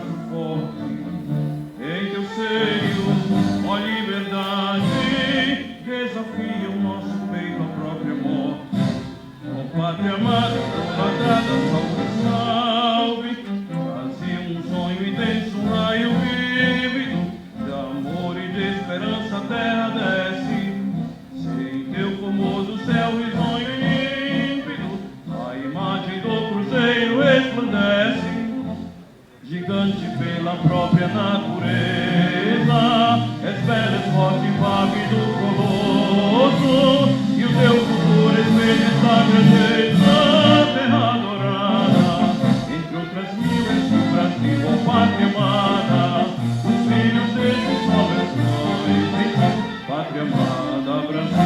braço forte. Em teu seio, ó liberdade, desafia o nosso peito à própria morte. Ó pátria amada, idolatrada, salve, salve. Brasil, um sonho intenso, um raio vívido de amor e de esperança, a terra desce. Sem teu formoso céu risonho e límpido, a imagem do cruzeiro resplandece. Gigante pela própria natureza, és bela, és forte, impávido, colosso, e o teu futuro espelha esta grandeza, terra adorada. Entre outras mil, és o Brasil, ó pátria amada, os filhos desse sol, és mãe, pátria amada, Brasil.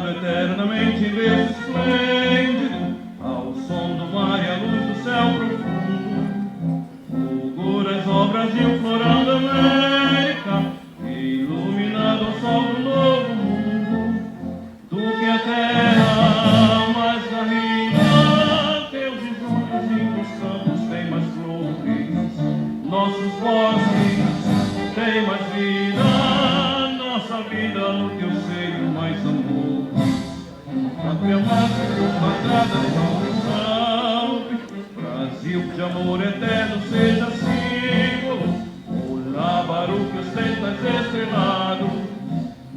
Eternamente em berço esplêndido, ao som do mar e à luz do céu profundo, fulguras ó Brasil, florão da América, iluminado ao sol do novo mundo. Tu que a terra mais garrida, teus risonhos dos campos têm mais flores, nossos bosques têm mais vida, nossa vida no teu seio mais amor. Pátria amada, idolatrada, salve, salve. Brasil de amor eterno seja símbolo, o lábaro que ostentas estrelado,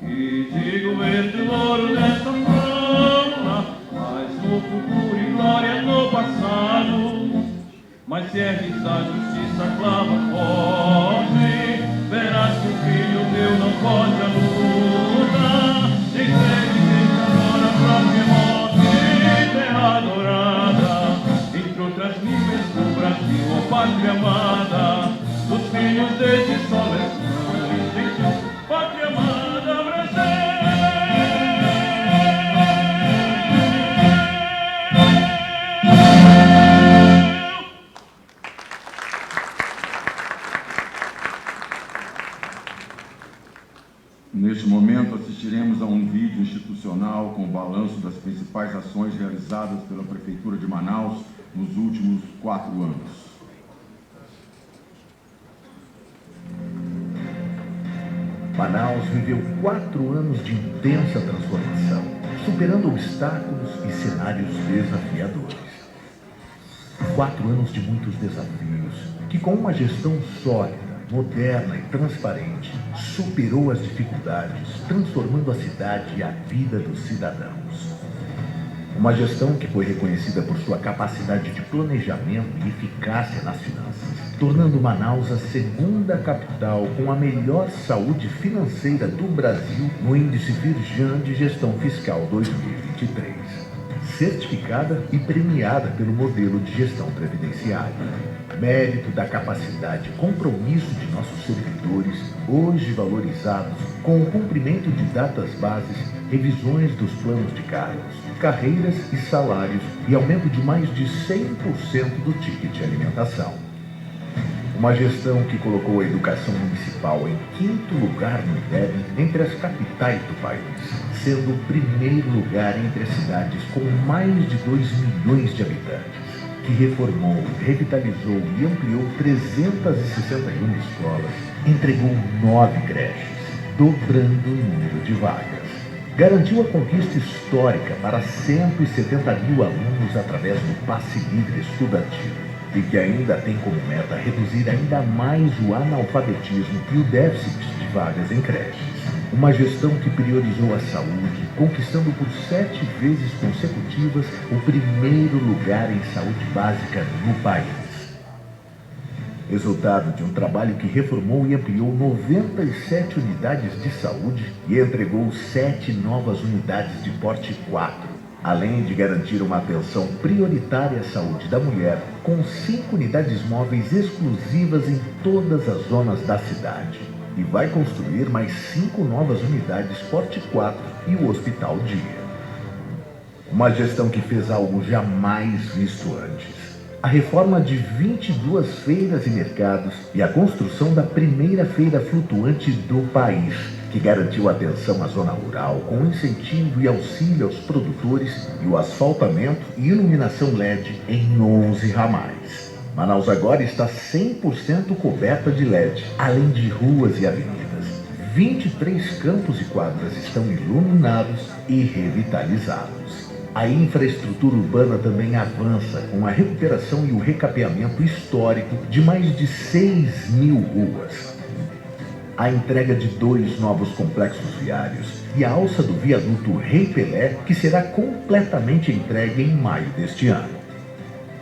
e digo verde louro nesta fama, mas no futuro e glória no passado. Mas se ergues a justiça, clama forte, verás que o filho teu não foge à luta, e segue agora a própria morte, terra adorada. Entre outras níveis do Brasil, ó pátria amada, dos filhos desse sol és mãe, pátria amada, Brasil. Neste momento, assistiremos a um vídeo institucional com o balanço das principais ações realizadas pela Prefeitura de Manaus nos últimos 4 anos. Manaus viveu 4 anos de intensa transformação, superando obstáculos e cenários desafiadores. 4 anos de muitos desafios, que com uma gestão sólida, moderna e transparente, superou as dificuldades, transformando a cidade e a vida dos cidadãos. Uma gestão que foi reconhecida por sua capacidade de planejamento e eficácia nas finanças, tornando Manaus a segunda capital com a melhor saúde financeira do Brasil no Índice Firjan de Gestão Fiscal 2023. Certificada e premiada pelo modelo de gestão previdenciária. Mérito da capacidade e compromisso de nossos servidores, hoje valorizados com o cumprimento de datas bases, revisões dos planos de cargos, carreiras e salários e aumento de mais de 100% do ticket de alimentação. Uma gestão que colocou a educação municipal em 5º lugar no IDEB entre as capitais do país, sendo o 1º lugar entre as cidades com mais de 2 milhões de habitantes, que reformou, revitalizou e ampliou 361 escolas, entregou 9 creches, dobrando o número de vagas. Garantiu a conquista histórica para 170 mil alunos através do Passe Livre Estudantil, e que ainda tem como meta reduzir ainda mais o analfabetismo e o déficit de vagas em creches. Uma gestão que priorizou a saúde, conquistando por 7 vezes consecutivas o 1º lugar em saúde básica no país. Resultado de um trabalho que reformou e ampliou 97 unidades de saúde e entregou 7 novas unidades de porte 4, além de garantir uma atenção prioritária à saúde da mulher, com 5 unidades móveis exclusivas em todas as zonas da cidade. E vai construir mais 5 novas unidades Forte 4 e o Hospital Dia. Uma gestão que fez algo jamais visto antes. A reforma de 22 feiras e mercados e a construção da primeira feira flutuante do país, que garantiu atenção à zona rural com incentivo e auxílio aos produtores e o asfaltamento e iluminação LED em 11 ramais. Manaus agora está 100% coberta de LED, além de ruas e avenidas. 23 campos e quadras estão iluminados e revitalizados. A infraestrutura urbana também avança com a recuperação e o recapeamento histórico de mais de 6.000 ruas. A entrega de 2 novos complexos viários e a alça do viaduto Rei Pelé, que será completamente entregue em maio deste ano.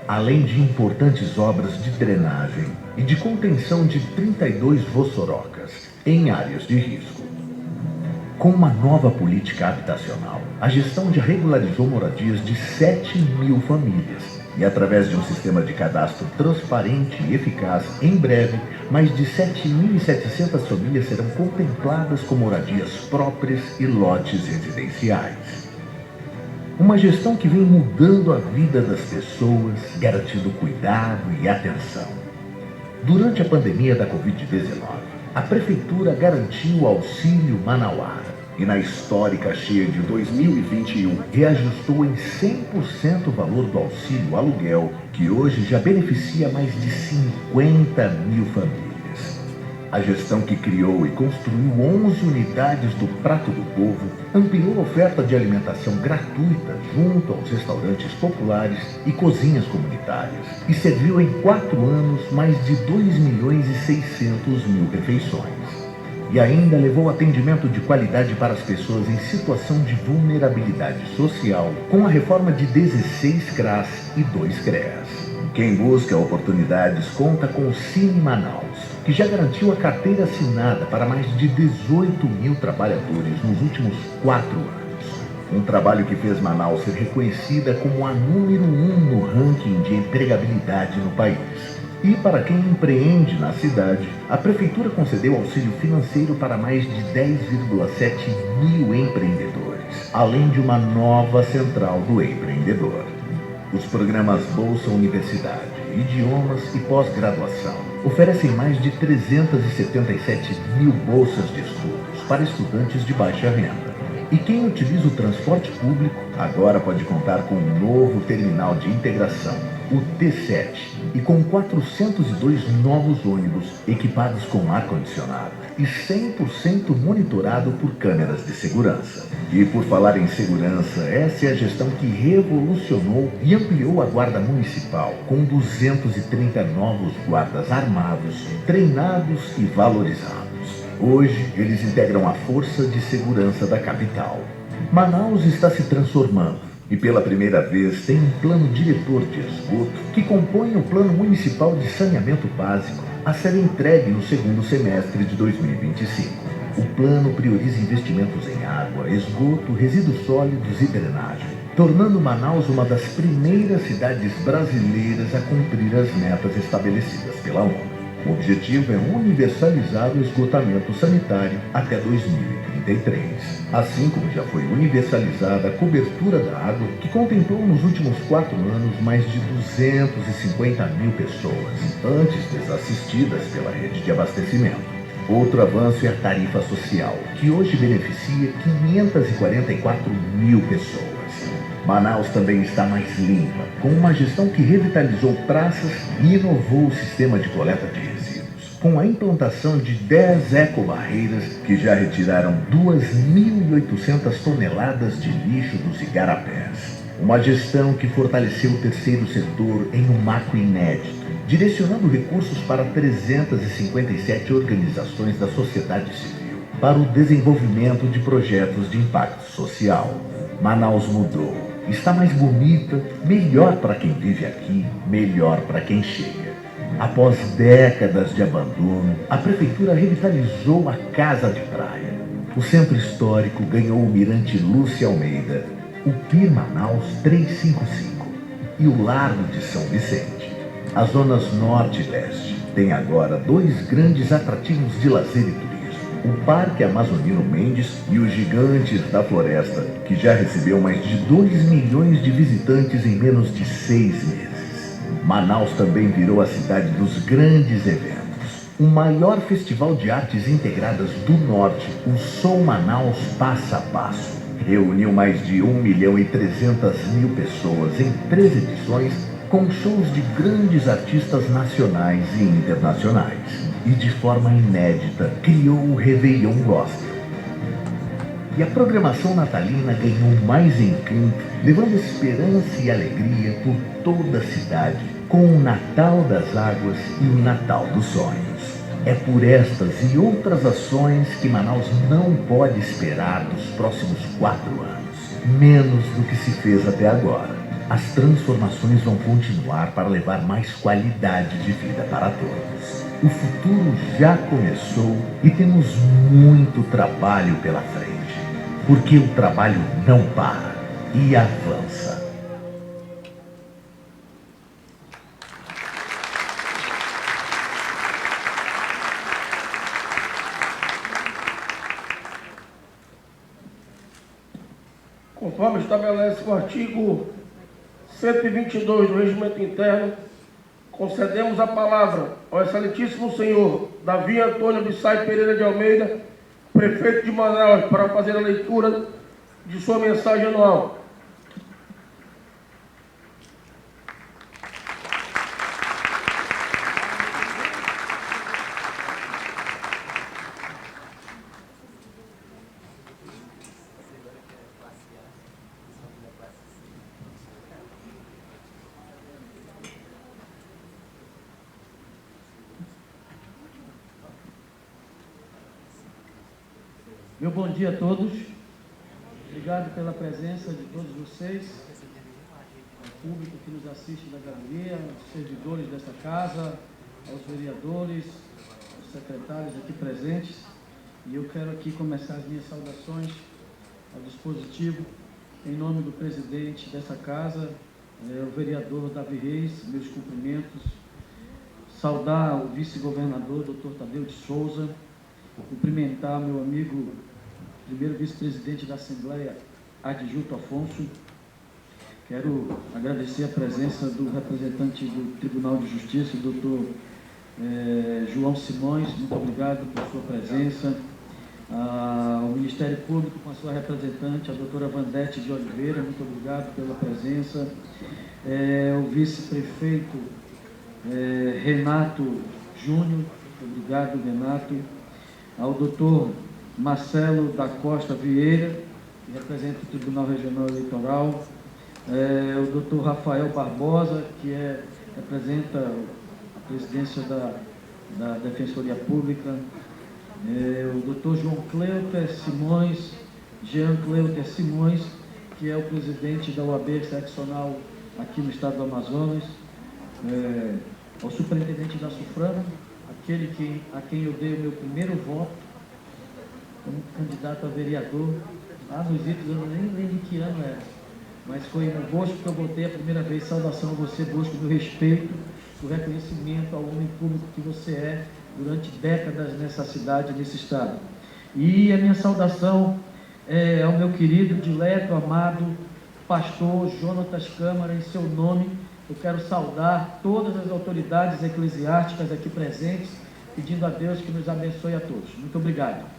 Além de importantes obras de drenagem e de contenção de 32 vossorocas em áreas de risco. Com uma nova política habitacional, a gestão já regularizou moradias de 7.000 famílias e, através de um sistema de cadastro transparente e eficaz, em breve, mais de 7.700 famílias serão contempladas com moradias próprias e lotes residenciais. Uma gestão que vem mudando a vida das pessoas, garantindo cuidado e atenção. Durante a pandemia da Covid-19, a Prefeitura garantiu o Auxílio Manauara e, na histórica cheia de 2021, reajustou em 100% o valor do auxílio aluguel, que hoje já beneficia mais de 50.000 famílias. A gestão que criou e construiu 11 unidades do Prato do Povo ampliou a oferta de alimentação gratuita junto aos restaurantes populares e cozinhas comunitárias e serviu em 4 anos mais de 2.600.000 refeições. E ainda levou atendimento de qualidade para as pessoas em situação de vulnerabilidade social com a reforma de 16 CRAS e 2 CREAS. Quem busca oportunidades conta com o Cine Manaus, que já garantiu a carteira assinada para mais de 18.000 trabalhadores nos últimos 4 anos. Um trabalho que fez Manaus ser reconhecida como a número 1 no ranking de empregabilidade no país. E para quem empreende na cidade, a Prefeitura concedeu auxílio financeiro para mais de 10,7 mil empreendedores, além de uma nova central do empreendedor. Os programas Bolsa Universidade, Idiomas e Pós-Graduação oferecem mais de 377 mil bolsas de estudos para estudantes de baixa renda. E quem utiliza o transporte público agora pode contar com um novo terminal de integração, o T7, e com 402 novos ônibus equipados com ar-condicionado e 100% monitorado por câmeras de segurança. E por falar em segurança, essa é a gestão que revolucionou e ampliou a Guarda Municipal, com 230 novos guardas armados, treinados e valorizados. Hoje, eles integram a força de segurança da capital. Manaus está se transformando e pela primeira vez tem um plano diretor de esgoto que compõe o Plano Municipal de Saneamento Básico a ser entregue no segundo semestre de 2025. O plano prioriza investimentos em água, esgoto, resíduos sólidos e drenagem, tornando Manaus uma das primeiras cidades brasileiras a cumprir as metas estabelecidas pela ONU. O objetivo é universalizar o esgotamento sanitário até 2033, assim como já foi universalizada a cobertura da água, que contemplou nos últimos 4 anos mais de 250 mil pessoas, antes desassistidas pela rede de abastecimento. Outro avanço é a tarifa social, que hoje beneficia 544 mil pessoas. Manaus também está mais limpa, com uma gestão que revitalizou praças e inovou o sistema de coleta de resíduos, com a implantação de 10 ecobarreiras que já retiraram 2.800 toneladas de lixo dos igarapés. Uma gestão que fortaleceu o terceiro setor em um marco inédito, direcionando recursos para 357 organizações da sociedade civil para o desenvolvimento de projetos de impacto social. Manaus mudou. Está mais bonita, melhor para quem vive aqui, melhor para quem chega. Após décadas de abandono, a Prefeitura revitalizou a Casa de Praia. O Centro Histórico ganhou o Mirante Lúcia Almeida o Pier Manaus 355 e o Largo de São Vicente. As zonas norte e leste têm agora 2 grandes atrativos de lazer e turismo. O Parque Amazonino Mendes e os Gigantes da Floresta, que já recebeu mais de 2 milhões de visitantes em menos de 6 meses. Manaus também virou a cidade dos grandes eventos. O maior festival de artes integradas do Norte, o Som Manaus Passo a Passo, reuniu mais de 1.300.000 pessoas em 3 edições, com shows de grandes artistas nacionais e internacionais. E de forma inédita, criou o Réveillon Gospel. E a programação natalina ganhou mais encanto, levando esperança e alegria por toda a cidade, com o Natal das Águas e o Natal dos Sonhos. É por estas e outras ações que Manaus não pode esperar dos próximos 4 anos, menos do que se fez até agora. As transformações vão continuar para levar mais qualidade de vida para todos. O futuro já começou e temos muito trabalho pela frente, porque o trabalho não para e avança. Conforme estabelece o artigo 122 do Regimento Interno, concedemos a palavra ao excelentíssimo senhor Davi Antônio Bissai Pereira de Almeida, prefeito de Manaus, para fazer a leitura de sua mensagem anual. Meu bom dia a todos. Obrigado pela presença de todos vocês, ao público que nos assiste da galeria, aos servidores desta casa, aos vereadores, aos secretários aqui presentes. E eu quero aqui começar as minhas saudações ao dispositivo, em nome do presidente dessa casa, o vereador Davi Reis, meus cumprimentos. Saudar o vice-governador, Dr. Tadeu de Souza, cumprimentar meu amigo, primeiro vice-presidente da Assembleia, Adjunto Afonso. Quero agradecer a presença do representante do Tribunal de Justiça, o doutor João Simões, muito obrigado por sua presença. Ao Ministério Público, com a sua representante, a doutora Vandete de Oliveira, muito obrigado pela presença. O vice-prefeito Renato Júnior, obrigado, Renato. Ao doutor Marcelo da Costa Vieira, que representa o Tribunal Regional Eleitoral, o doutor Rafael Barbosa, que representa a presidência da Defensoria Pública, o doutor Jean Cleuter Simões, que é o presidente da OAB seccional aqui no estado do Amazonas, ao superintendente da SUFRAMA, aquele a quem eu dei o meu primeiro voto como candidato a vereador, lá nos idos, eu nem lembro que ano era, mas foi no Bosco que eu votei a primeira vez. Saudação a você, Bosco, meu respeito, o reconhecimento ao homem público que você é durante décadas nessa cidade, nesse estado. E a minha saudação ao meu querido, dileto, amado pastor Jonatas Câmara. Em seu nome, eu quero saudar todas as autoridades eclesiásticas aqui presentes, pedindo a Deus que nos abençoe a todos. Muito obrigado.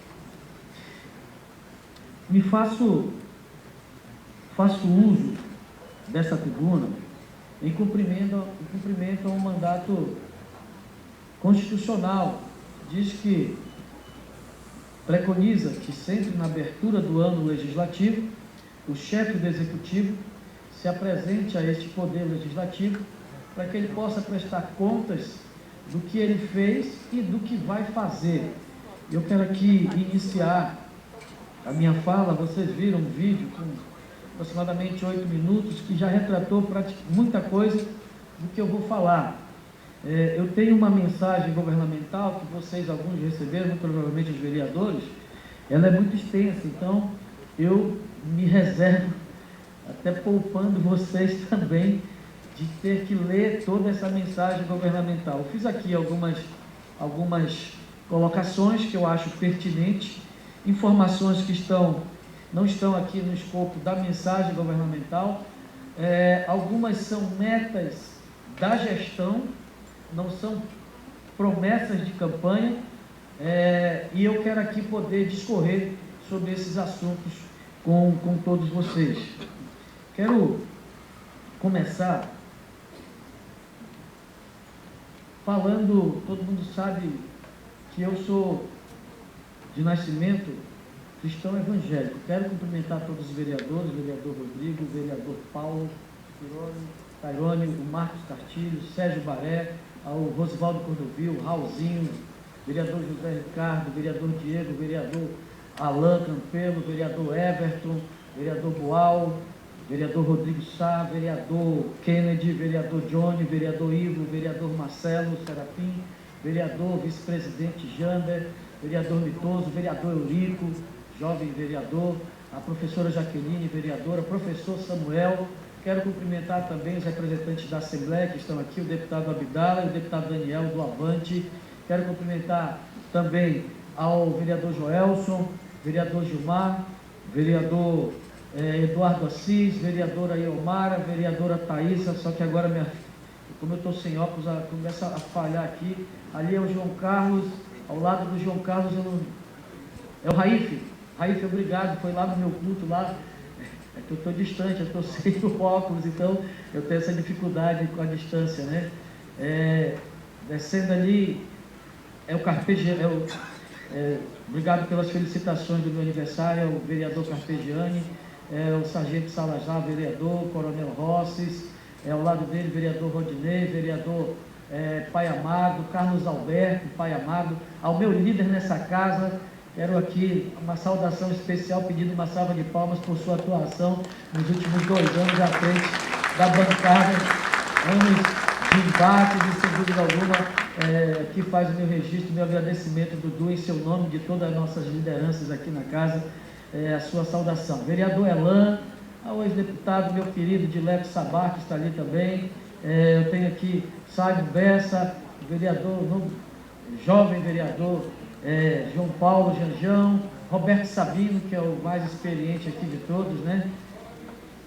Faço uso dessa tribuna em cumprimento a um mandato constitucional. Diz que preconiza que sempre na abertura do ano legislativo, o chefe do executivo se apresente a este poder legislativo para que ele possa prestar contas do que ele fez e do que vai fazer. Eu quero aqui iniciar a minha fala. Vocês viram um vídeo com aproximadamente 8 minutos que já retratou muita coisa do que eu vou falar. Eu tenho uma mensagem governamental que vocês, alguns receberam, muito provavelmente os vereadores. Ela é muito extensa, então eu me reservo até poupando vocês também de ter que ler toda essa mensagem governamental. Eu fiz aqui algumas colocações que eu acho pertinentes, informações que não estão aqui no escopo da mensagem governamental, algumas são metas da gestão, não são promessas de campanha, e eu quero aqui poder discorrer sobre esses assuntos com todos vocês. Quero começar falando, todo mundo sabe que eu sou de nascimento cristão evangélico. Quero cumprimentar todos os vereadores, o vereador Rodrigo, o vereador Paulo, Tairone, o Marcos Cartilho, Sérgio Baré, ao Rosivaldo Cordovil, Raulzinho, vereador José Ricardo, vereador Diego, vereador Alain Campelo, vereador Everton, vereador Boal, vereador Rodrigo Sá, vereador Kennedy, vereador Johnny, vereador Ivo, vereador Marcelo Serafim, vereador vice-presidente Jander, vereador Mitoso, vereador Eurico, jovem vereador, a professora Jaqueline, vereadora, professor Samuel. Quero cumprimentar também os representantes da Assembleia que estão aqui, o deputado Abdala e o deputado Daniel do Avante. Quero cumprimentar também ao vereador Joelson, vereador Gilmar, vereador Eduardo Assis, vereadora Iomara, vereadora Thaísa, só que agora, como eu estou sem óculos, começa a falhar aqui. Ali é o João Carlos, ao lado do João Carlos é o Raífe. Raífe, obrigado, foi lá no meu culto lá. É que eu estou distante, eu estou sem o óculos, então eu tenho essa dificuldade com a distância, né? Descendo ali, é o Carpegiani, obrigado pelas felicitações do meu aniversário, é o vereador Carpegiani, o sargento Salazar, vereador, coronel Rosses, ao lado dele, vereador Rodinei, vereador Pai Amado, Carlos Alberto, Pai Amado, ao meu líder nessa casa. Quero aqui uma saudação especial, pedindo uma salva de palmas por sua atuação nos últimos 2 anos à frente da bancada, anos de embate, e sem dúvida alguma, que faz o meu registro, meu agradecimento, Dudu, em seu nome, de todas as nossas lideranças aqui na casa, a sua saudação. Vereador Elan, ao ex-deputado, meu querido Dileto Sabar, que está ali também, eu tenho aqui Sábio Bessa, vereador, jovem vereador, João Paulo Janjão, Roberto Sabino, que é o mais experiente aqui de todos, né?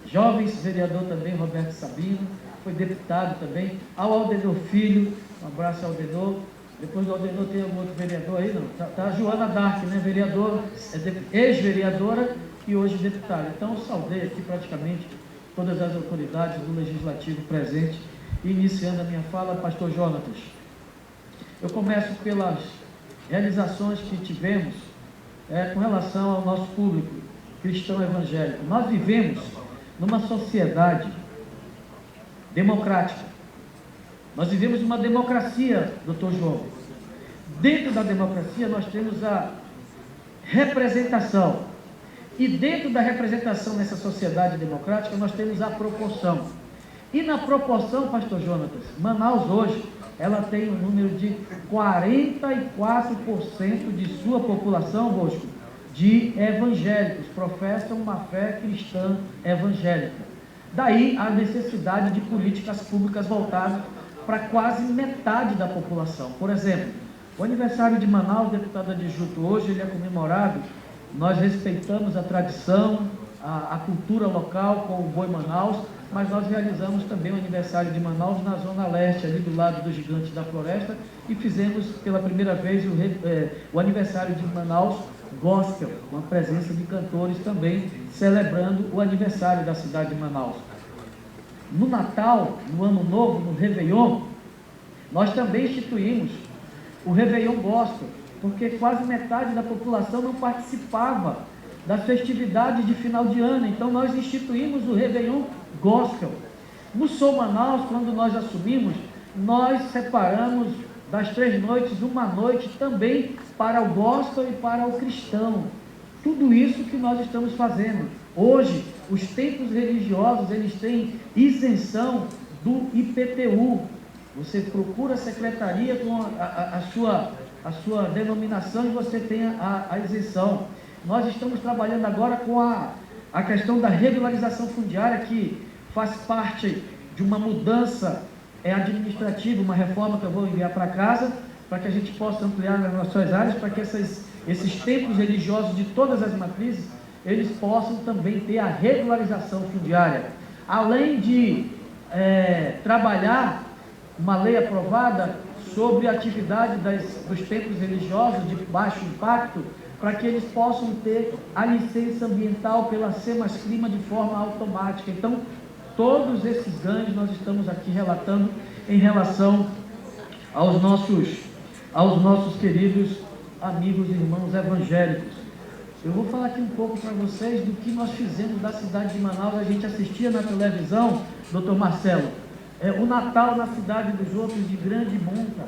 Jovens vereador também, Roberto Sabino, foi deputado também, ao Aldenor Filho, um abraço ao Aldenor. Depois do Aldenor tem algum outro vereador aí, não? Tá a Joana Dark, né? Vereador, ex-vereadora e hoje deputada. Então eu saudei aqui praticamente todas as autoridades do Legislativo presente. Iniciando a minha fala, pastor Jonatas, eu começo pelas realizações que tivemos com relação ao nosso público cristão evangélico. Nós vivemos numa sociedade democrática. Nós vivemos uma democracia, doutor João. Dentro da democracia nós temos a representação. E dentro da representação nessa sociedade democrática nós temos a proporção. E na proporção, pastor Jonatas, Manaus hoje, ela tem um número de 44% de sua população, Bosco, de evangélicos, professam uma fé cristã evangélica. Daí a necessidade de políticas públicas voltadas para quase metade da população. Por exemplo, o aniversário de Manaus, deputado adjunto, hoje ele é comemorado, nós respeitamos a tradição, a cultura local com o Boi Manaus, mas nós realizamos também o aniversário de Manaus na Zona Leste, ali do lado do Gigante da Floresta, e fizemos pela primeira vez o aniversário de Manaus gospel, com a presença de cantores também, celebrando o aniversário da cidade de Manaus. No Natal, no Ano Novo, no Réveillon, nós também instituímos o Réveillon gospel, porque quase metade da população não participava das festividades de final de ano, então nós instituímos o Réveillon gospel. No Sou Manaus, quando nós assumimos, nós separamos das 3 noites, uma noite também para o gospel e para o cristão. Tudo isso que nós estamos fazendo. Hoje, os templos religiosos, eles têm isenção do IPTU. Você procura a secretaria com a sua denominação e você tem a isenção. Nós estamos trabalhando agora com a questão da regularização fundiária, que faz parte de uma mudança administrativa, uma reforma que eu vou enviar para casa, para que a gente possa ampliar nas nossas áreas, para que esses templos religiosos de todas as matrizes, eles possam também ter a regularização fundiária. Além de trabalhar uma lei aprovada sobre a atividade dos templos religiosos de baixo impacto, para que eles possam ter a licença ambiental pela SEMAS-CLIMA de forma automática. Então, todos esses ganhos nós estamos aqui relatando em relação aos nossos queridos amigos e irmãos evangélicos. Eu vou falar aqui um pouco para vocês do que nós fizemos da cidade de Manaus. A gente assistia na televisão, doutor Marcelo, o Natal na cidade dos outros de grande monta.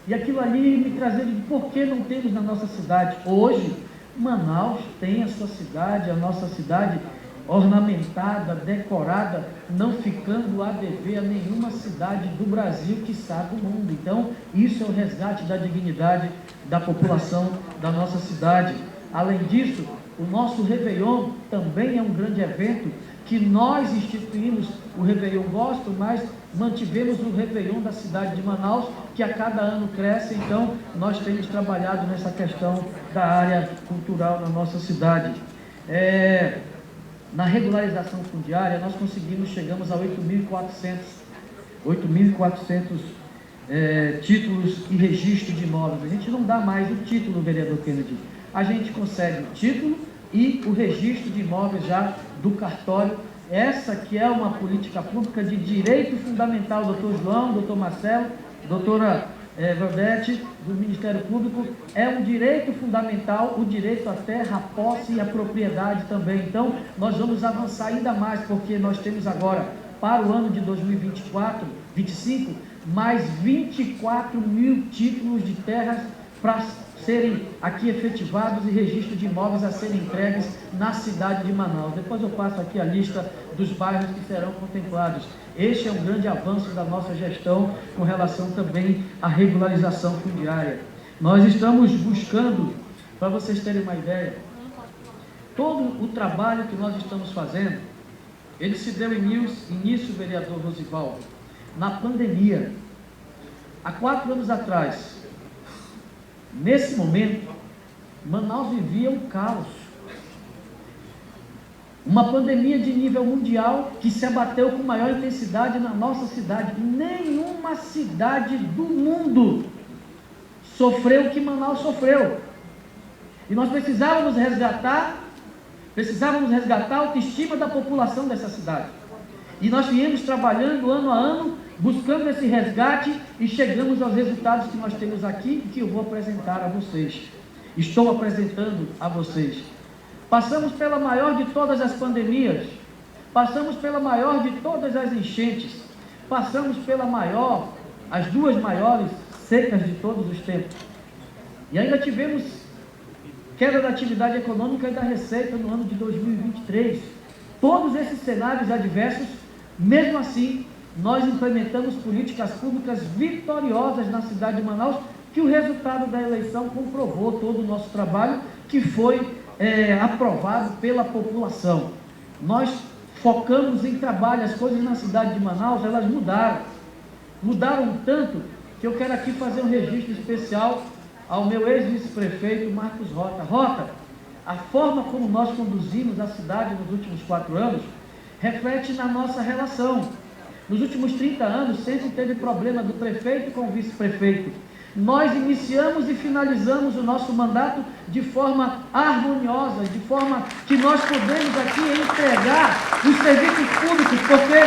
E aquilo ali me trazia de por que não temos na nossa cidade. Hoje, Manaus tem a sua cidade, a nossa cidade ornamentada, decorada, não ficando a dever a nenhuma cidade do Brasil, quiçá do mundo. Então, isso é o resgate da dignidade da população da nossa cidade. Além disso, o nosso Réveillon também é um grande evento que nós instituímos o Réveillon Gospel, mas mantivemos o Réveillon da cidade de Manaus, que a cada ano cresce. Então, nós temos trabalhado nessa questão da área cultural na nossa cidade. Na regularização fundiária, nós chegamos a 8.400 títulos e registro de imóveis. A gente não dá mais o título, vereador Kennedy. A gente consegue o título e o registro de imóveis já do cartório. Essa que é uma política pública de direito fundamental, doutor João, doutor Marcelo, doutora Valdete, do Ministério Público, é um direito fundamental, o direito à terra, à posse e à propriedade também. Então, nós vamos avançar ainda mais, porque nós temos agora, para o ano de 2024-25, mais 24 mil títulos de terras para serem aqui efetivados e registro de imóveis a serem entregues na cidade de Manaus. Depois eu passo aqui a lista dos bairros que serão contemplados. Este é um grande avanço da nossa gestão com relação também à regularização fundiária. Nós estamos buscando, para vocês terem uma ideia, todo o trabalho que nós estamos fazendo, ele se deu início, vereador Rosivaldo, na pandemia. Há 4 anos atrás, nesse momento, Manaus vivia um caos. Uma pandemia de nível mundial que se abateu com maior intensidade na nossa cidade. Nenhuma cidade do mundo sofreu o que Manaus sofreu. E nós precisávamos resgatar a autoestima da população dessa cidade. E nós viemos trabalhando ano a ano, buscando esse resgate e chegamos aos resultados que nós temos aqui e que eu vou apresentar a vocês. Estou apresentando a vocês. Passamos pela maior de todas as pandemias, passamos pela maior de todas as enchentes, passamos as 2 maiores secas de todos os tempos. E ainda tivemos queda da atividade econômica e da receita no ano de 2023. Todos esses cenários adversos, mesmo assim, nós implementamos políticas públicas vitoriosas na cidade de Manaus, que o resultado da eleição comprovou todo o nosso trabalho, que foi aprovado pela população. Nós focamos em trabalho, as coisas na cidade de Manaus, elas mudaram tanto, que eu quero aqui fazer um registro especial ao meu ex-vice-prefeito Marcos Rota. Rota, a forma como nós conduzimos a cidade nos últimos 4 anos, reflete na nossa relação. Nos últimos 30 anos, sempre teve problema do prefeito com o vice-prefeito. Nós iniciamos e finalizamos o nosso mandato de forma harmoniosa, de forma que nós podemos aqui entregar os serviços públicos, porque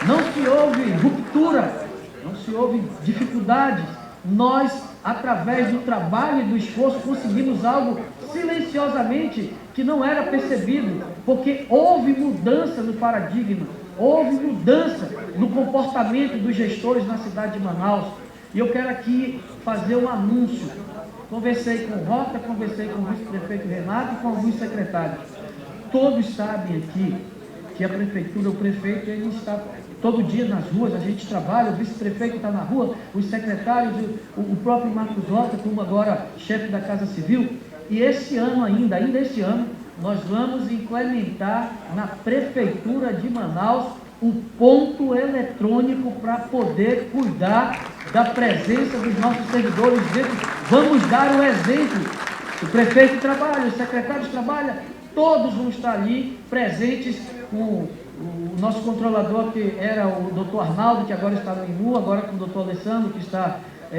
não se houve ruptura, não se houve dificuldades. Nós, através do trabalho e do esforço, conseguimos algo silenciosamente que não era percebido, porque houve mudança no paradigma, houve mudança no comportamento dos gestores na cidade de Manaus. E eu quero aqui fazer um anúncio. Conversei com o Rota, conversei com o vice-prefeito Renato e com alguns secretários. Todos sabem aqui que a prefeitura, o prefeito, ele está todo dia nas ruas, a gente trabalha, o vice-prefeito está na rua, os secretários, o próprio Marcos Rota, como agora chefe da Casa Civil. E esse ano ainda este ano, nós vamos implementar na Prefeitura de Manaus um ponto eletrônico para poder cuidar da presença dos nossos servidores dentro. Vamos dar o exemplo. O prefeito trabalha, os secretários trabalham, todos vão estar ali presentes com o nosso controlador, que era o doutor Arnaldo, que agora está no INU, agora com o doutor Alessandro, que está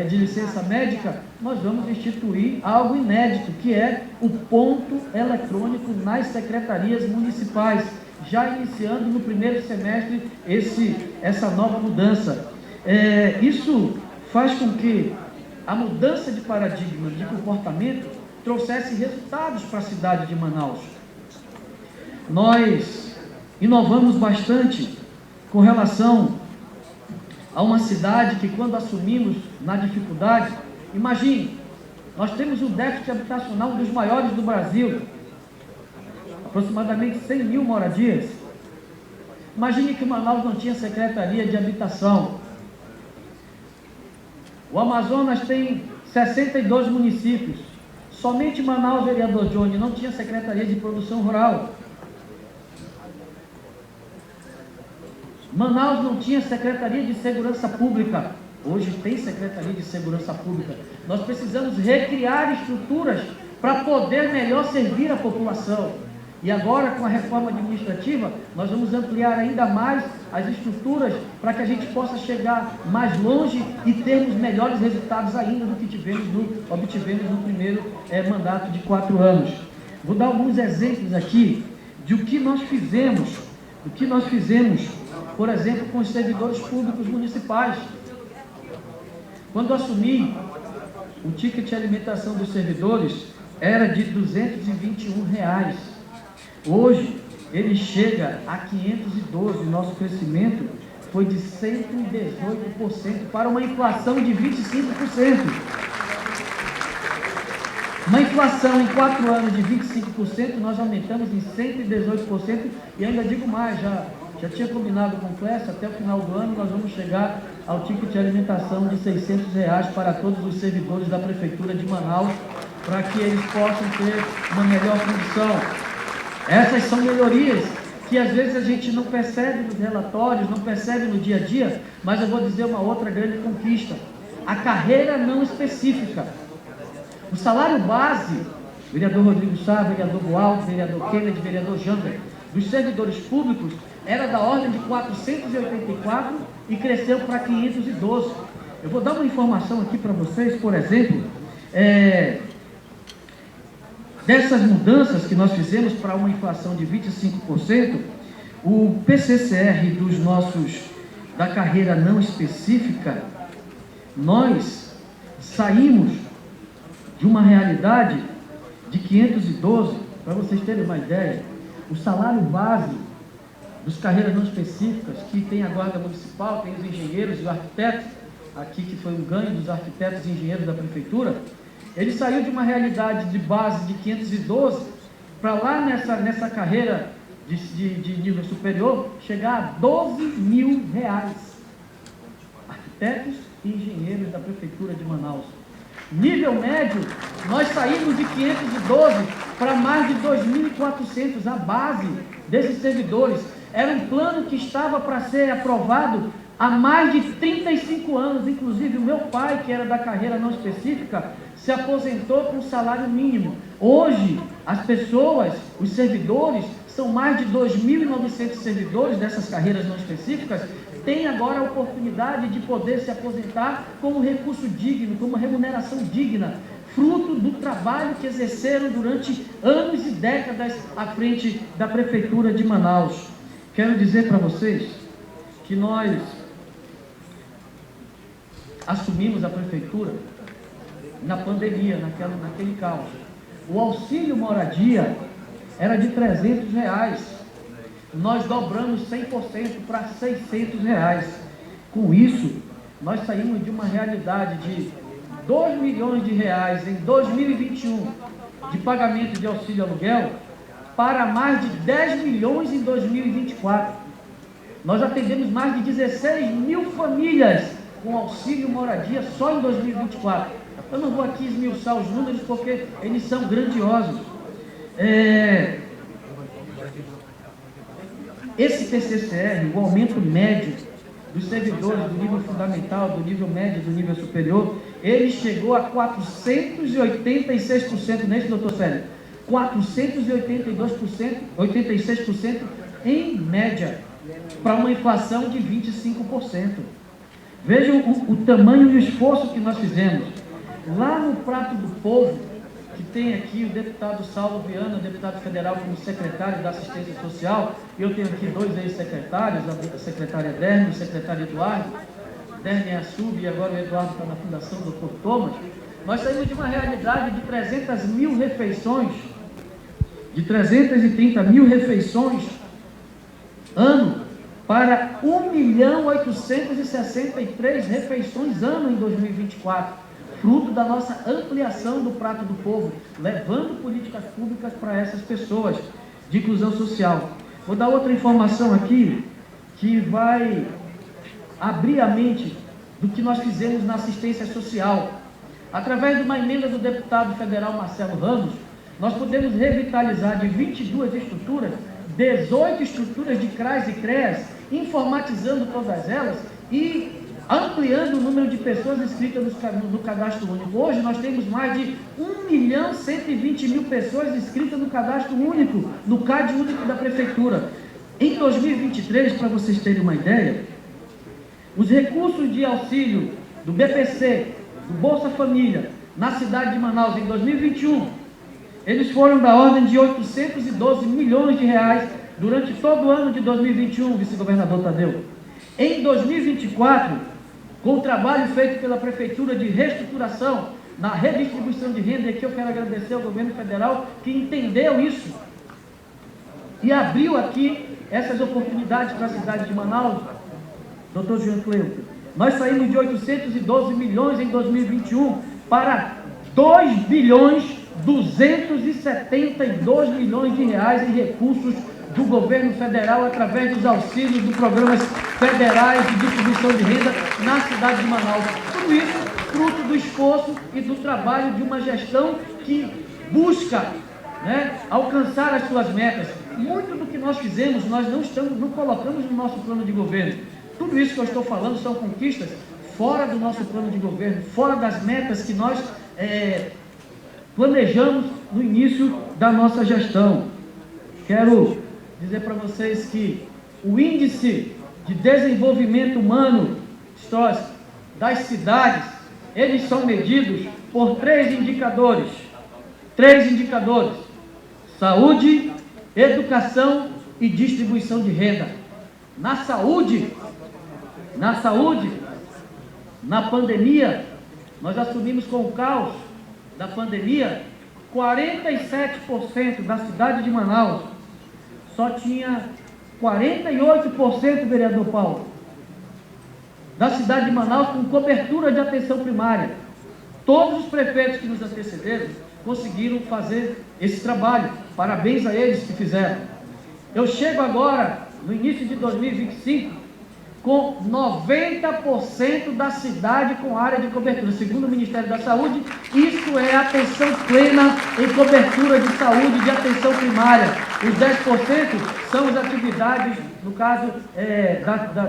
de licença médica. Nós vamos instituir algo inédito, que é o ponto eletrônico nas secretarias municipais, já iniciando no primeiro semestre essa nova mudança. Isso faz com que a mudança de paradigma, de comportamento, trouxesse resultados para a cidade de Manaus. Nós inovamos bastante com relação a uma cidade que, quando assumimos na dificuldade, imagine, nós temos um déficit habitacional um dos maiores do Brasil, aproximadamente 100 mil moradias. Imagine que Manaus não tinha secretaria de habitação. O Amazonas tem 62 municípios. Somente Manaus, vereador Johnny, não tinha secretaria de produção rural. Manaus não tinha secretaria de segurança pública. Hoje tem secretaria de segurança pública. Nós precisamos recriar estruturas para poder melhor servir a população. E agora, com a reforma administrativa, nós vamos ampliar ainda mais as estruturas para que a gente possa chegar mais longe e termos melhores resultados ainda do que obtivemos no primeiro mandato de 4 anos. Vou dar alguns exemplos aqui de o que nós fizemos, por exemplo, com os servidores públicos municipais. Quando assumi, o ticket de alimentação dos servidores era de R$ 221. Hoje, ele chega a 512. Nosso crescimento foi de 118% para uma inflação de 25%. Uma inflação em 4 anos de 25%, nós aumentamos em 118%, e ainda digo mais, já tinha combinado com o Clécio, até o final do ano nós vamos chegar ao ticket de alimentação de R$ 600 para todos os servidores da Prefeitura de Manaus, para que eles possam ter uma melhor condição. Essas são melhorias que às vezes a gente não percebe nos relatórios, não percebe no dia a dia, mas eu vou dizer uma outra grande conquista: a carreira não específica. O salário base, vereador Rodrigo Sá, vereador Boaldo, vereador Kennedy, vereador Jander, dos servidores públicos, era da ordem de 484 e cresceu para 512. Eu vou dar uma informação aqui para vocês, por exemplo, dessas mudanças que nós fizemos para uma inflação de 25%, o PCCR da carreira não específica, nós saímos de uma realidade de 512, para vocês terem uma ideia. O salário base dos carreiras não específicas, que tem a guarda municipal, tem os engenheiros e os arquitetos, aqui que foi um ganho dos arquitetos e engenheiros da prefeitura, ele saiu de uma realidade de base de 512 para lá nessa carreira de nível superior, chegar a R$ 12.000. Arquitetos e engenheiros da prefeitura de Manaus. Nível médio, nós saímos de 512 para mais de 2.400, a base desses servidores. Era um plano que estava para ser aprovado há mais de 35 anos, inclusive o meu pai, que era da carreira não específica, se aposentou com salário mínimo. Hoje, as pessoas, os servidores, são mais de 2.900 servidores dessas carreiras não específicas, têm agora a oportunidade de poder se aposentar com um recurso digno, com uma remuneração digna, fruto do trabalho que exerceram durante anos e décadas à frente da Prefeitura de Manaus. Quero dizer para vocês que nós assumimos a Prefeitura na pandemia, naquele caos. O auxílio moradia era de R$ 300. Nós dobramos 100% para R$ 600. Com isso, nós saímos de uma realidade de R$ 2 milhões em 2021 de pagamento de auxílio aluguel para mais de 10 milhões em 2024. Nós atendemos mais de 16 mil famílias com auxílio moradia só em 2024. Eu não vou aqui esmiuçar os números porque eles são grandiosos. esse TCCR, o aumento médio dos servidores do nível fundamental, do nível médio e do nível superior, ele chegou a 486%, não é isso, doutor Célio? 482%, 86% em média, para uma inflação de 25%. Vejam o tamanho e o esforço que nós fizemos. Lá no Prato do Povo, que tem aqui o deputado Saulo Viana, deputado federal como secretário da Assistência Social, eu tenho aqui dois ex-secretários, a secretária Derne, o secretário Eduardo. Derne é a sub e agora o Eduardo está na Fundação Dr. Thomas. Nós saímos de uma realidade de 300 mil refeições, de 330 mil refeições ano, para 1.863 refeições ano em 2024, fruto da nossa ampliação do Prato do Povo, levando políticas públicas para essas pessoas de inclusão social. Vou dar outra informação aqui, que vai abrir a mente do que nós fizemos na assistência social. Através de uma emenda do deputado federal Marcelo Ramos, nós podemos revitalizar de 22 estruturas, 18 estruturas de CRAS e CREAS, informatizando todas elas e ampliando o número de pessoas inscritas no cadastro único. Hoje nós temos mais de 1.120.000 pessoas inscritas no cadastro único, no CAD único da Prefeitura. Em 2023, para vocês terem uma ideia, os recursos de auxílio do BPC, do Bolsa Família, na cidade de Manaus, em 2021, eles foram da ordem de 812 milhões de reais durante todo o ano de 2021, vice-governador Tadeu. Em 2024, com o trabalho feito pela Prefeitura de reestruturação, na redistribuição de renda, e aqui eu quero agradecer ao governo federal que entendeu isso e abriu aqui essas oportunidades para a cidade de Manaus, doutor Jean Cleuto. Nós saímos de 812 milhões em 2021 para 2.272 milhões de reais em recursos do governo federal através dos auxílios dos programas federais de distribuição de renda na cidade de Manaus. Tudo isso fruto do esforço e do trabalho de uma gestão que busca, alcançar as suas metas. Muito do que nós fizemos, nós não colocamos no nosso plano de governo. Tudo isso que eu estou falando são conquistas fora do nosso plano de governo, fora das metas que nós planejamos no início da nossa gestão. Quero dizer para vocês que o índice de desenvolvimento humano das cidades, eles são medidos por três indicadores: saúde, educação e distribuição de renda. Na saúde, na pandemia, nós assumimos com o caos da pandemia, 47% da cidade de Manaus só tinha 48%, vereador Paulo, da cidade de Manaus com cobertura de atenção primária. Todos os prefeitos que nos antecederam conseguiram fazer esse trabalho. Parabéns a eles que fizeram. Eu chego agora, no início de 2025, com 90% da cidade com área de cobertura. Segundo o Ministério da Saúde, isso é atenção plena em cobertura de saúde de atenção primária. Os 10% são as atividades, no caso,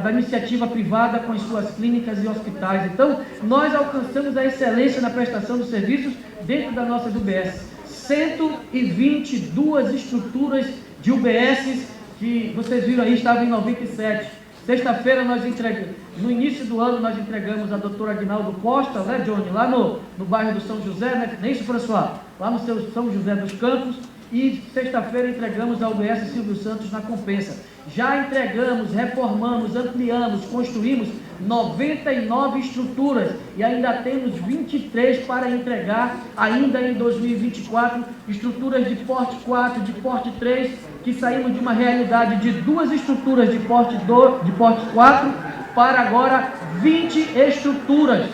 da iniciativa privada com as suas clínicas e hospitais. Então, nós alcançamos a excelência na prestação dos serviços dentro das nossas UBS. 122 estruturas de UBS, que vocês viram aí, estavam em 97. Sexta-feira nós entregamos, no início do ano nós entregamos a doutora Aguinaldo Costa, Johnny, lá no bairro do São José, nem isso, François? Lá no seu São José dos Campos, e sexta-feira entregamos a UBS Silvio Santos na Compensa. Já entregamos, reformamos, ampliamos, construímos 99 estruturas e ainda temos 23 para entregar ainda em 2024, estruturas de porte 4, de porte 3, que saímos de uma realidade de 2 estruturas de porte 4 para agora 20 estruturas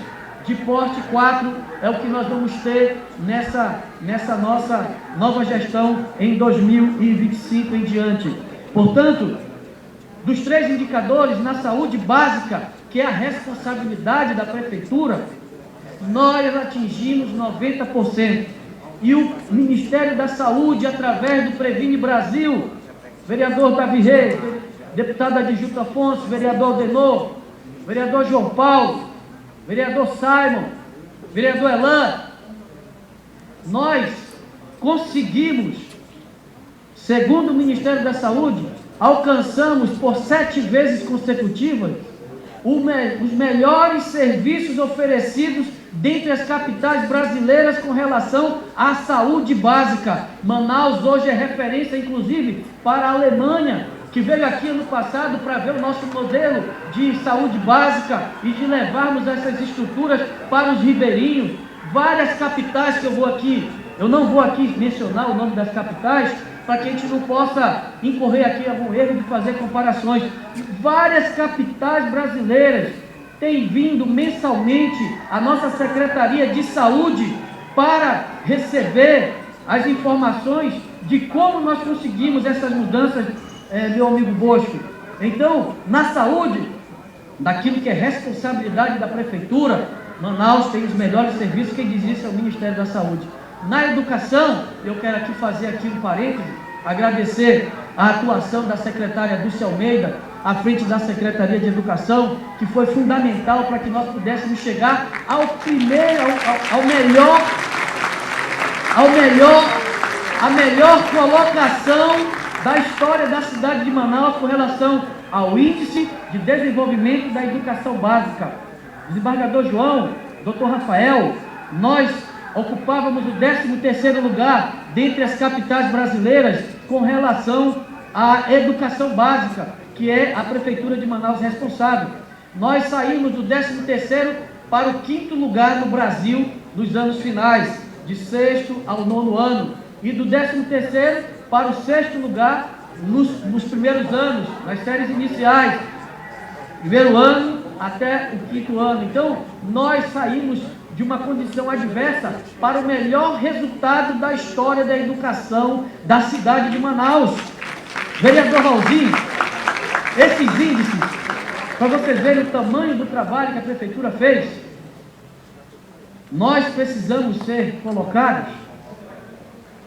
de porte 4, é o que nós vamos ter nessa nossa nova gestão em 2025 em diante. Portanto, dos 3 indicadores, na saúde básica, que é a responsabilidade da Prefeitura, nós atingimos 90%. E o Ministério da Saúde, através do Previne Brasil, vereador Davi Reis, deputado Adjunto Afonso, vereador Denor, vereador João Paulo, vereador Simon, vereador Elan, nós conseguimos, segundo o Ministério da Saúde, alcançamos por 7 vezes consecutivas os melhores serviços oferecidos dentre as capitais brasileiras com relação à saúde básica. Manaus hoje é referência, inclusive, para a Alemanha, que veio aqui ano passado para ver o nosso modelo de saúde básica e de levarmos essas estruturas para os ribeirinhos. Várias capitais que eu não vou aqui mencionar o nome das capitais, para que a gente não possa incorrer aqui algum erro de fazer comparações. Várias capitais brasileiras têm vindo mensalmente à nossa Secretaria de Saúde para receber as informações de como nós conseguimos essas mudanças, meu amigo Bosco. Então, na saúde, daquilo que é responsabilidade da Prefeitura, Manaus tem os melhores serviços, quem diz isso é o Ministério da Saúde. Na educação, eu quero aqui fazer um parêntese, agradecer a atuação da secretária Dulce Almeida, à frente da Secretaria de Educação, que foi fundamental para que nós pudéssemos chegar à melhor colocação da história da cidade de Manaus com relação ao índice de desenvolvimento da educação básica. Desembargador João, doutor Rafael, nós ocupávamos o 13º lugar dentre as capitais brasileiras com relação à educação básica, que é a Prefeitura de Manaus responsável. Nós saímos do 13º para o 5º lugar no Brasil nos anos finais, de 6º ao 9º ano, e do 13º para o 6º lugar nos primeiros anos, nas séries iniciais, primeiro ano até o 5º ano. Então, nós saímos de uma condição adversa para o melhor resultado da história da educação da cidade de Manaus. Vereador Raulzinho, esses índices, para vocês verem o tamanho do trabalho que a Prefeitura fez, nós precisamos ser colocados.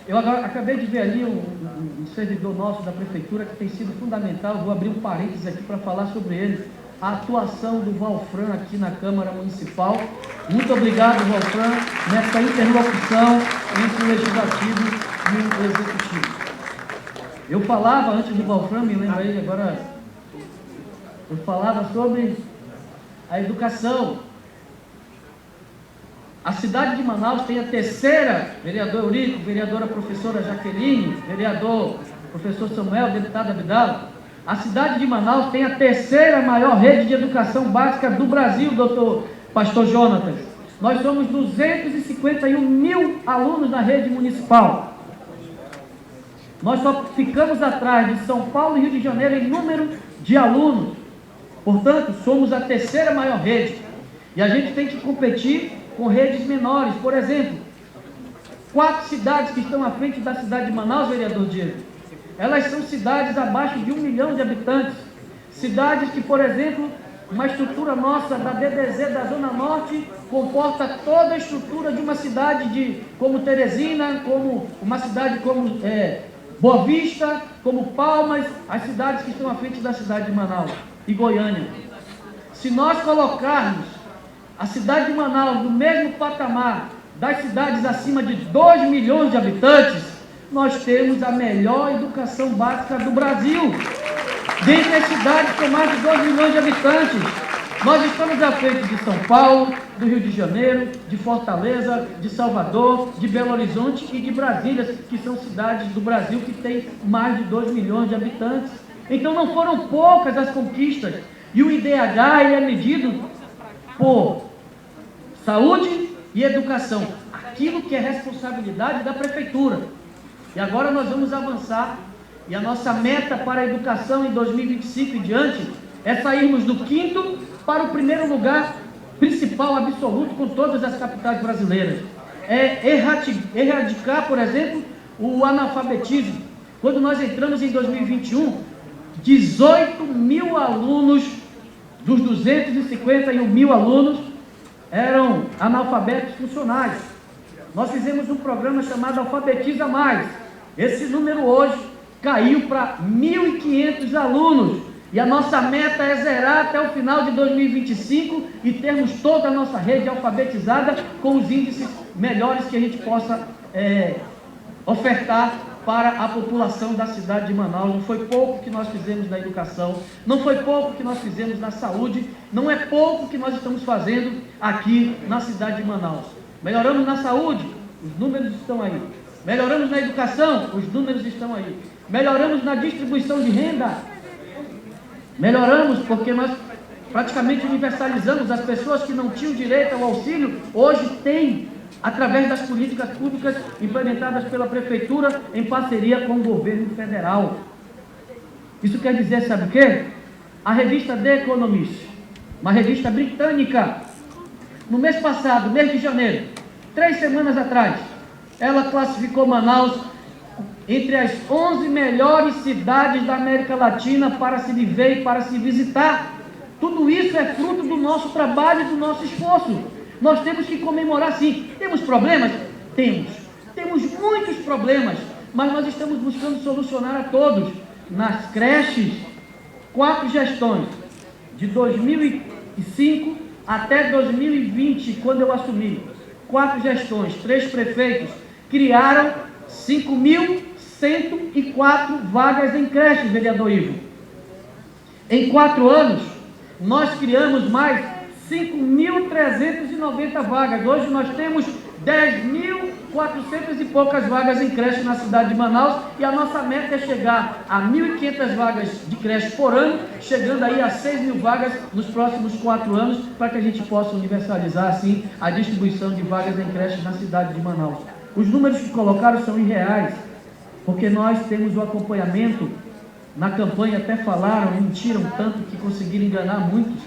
Eu acabei de ver ali um servidor nosso da Prefeitura que tem sido fundamental, vou abrir um parênteses aqui para falar sobre ele, a atuação do Valfran aqui na Câmara Municipal. Muito obrigado, Valfran, nessa interlocução entre o Legislativo e o Executivo. Eu falava antes do Valfran, me lembra ele agora, eu falava sobre a educação. A cidade de Manaus tem a terceira, vereador Eurico, vereadora professora Jaqueline, vereador professor Samuel, deputado Abdala. A cidade de Manaus tem a terceira maior rede de educação básica do Brasil, doutor Pastor Jonatas. Nós somos 251 mil alunos na rede municipal. Nós só ficamos atrás de São Paulo e Rio de Janeiro em número de alunos. Portanto, somos a terceira maior rede. E a gente tem que competir com redes menores. Por exemplo, 4 cidades que estão à frente da cidade de Manaus, vereador Diego, elas são cidades abaixo de 1 milhão de habitantes. Cidades que, por exemplo, uma estrutura nossa da DDZ da Zona Norte comporta toda a estrutura de uma cidade como Teresina, como uma cidade como Boa Vista, como Palmas, as cidades que estão à frente da cidade de Manaus e Goiânia. Se nós colocarmos a cidade de Manaus no mesmo patamar das cidades acima de 2 milhões de habitantes, nós temos a melhor educação básica do Brasil. Dentre as cidades com mais de 2 milhões de habitantes, nós estamos à frente de São Paulo, do Rio de Janeiro, de Fortaleza, de Salvador, de Belo Horizonte e de Brasília, que são cidades do Brasil que têm mais de 2 milhões de habitantes. Então não foram poucas as conquistas. E o IDH ele é medido por saúde e educação, aquilo que é responsabilidade da Prefeitura. E agora nós vamos avançar, e a nossa meta para a educação em 2025 e diante é sairmos do 5º para o 1º lugar principal absoluto com todas as capitais brasileiras. É erradicar, por exemplo, o analfabetismo. Quando nós entramos em 2021, 18 mil alunos dos 251 mil alunos eram analfabetos funcionais. Nós fizemos um programa chamado Alfabetiza Mais. Esse número hoje caiu para 1.500 alunos. E a nossa meta é zerar até o final de 2025 e termos toda a nossa rede alfabetizada com os índices melhores que a gente possa ofertar para a população da cidade de Manaus. Não foi pouco que nós fizemos na educação, não foi pouco que nós fizemos na saúde, não é pouco que nós estamos fazendo aqui na cidade de Manaus. Melhoramos na saúde, os números estão aí. Melhoramos na educação, os números estão aí. Melhoramos na distribuição de renda. Melhoramos porque nós praticamente universalizamos. As pessoas que não tinham direito ao auxílio, hoje têm, através das políticas públicas implementadas pela Prefeitura em parceria com o governo federal. Isso quer dizer, sabe o quê? A revista The Economist, uma revista britânica, no mês passado, mês de janeiro, 3 semanas atrás, ela classificou Manaus entre as 11 melhores cidades da América Latina para se viver e para se visitar. Tudo isso é fruto do nosso trabalho e do nosso esforço. Nós temos que comemorar, sim. Temos problemas? Temos. Temos muitos problemas, mas nós estamos buscando solucionar a todos. Nas creches, 4 gestões, de 2005 até 2020, quando eu assumi, 4 gestões, 3 prefeitos, criaram 5.104 vagas em creches, vereador Ivo. Em 4 anos, nós criamos mais 5.390 vagas. Hoje nós temos 10.400 e poucas vagas em creche na cidade de Manaus, e a nossa meta é chegar a 1.500 vagas de creche por ano, chegando aí a 6.000 vagas nos próximos 4 anos, para que a gente possa universalizar assim a distribuição de vagas em creche na cidade de Manaus. Os números que colocaram são irreais, porque nós temos o acompanhamento. Na campanha até falaram, mentiram tanto que conseguiram enganar muitos,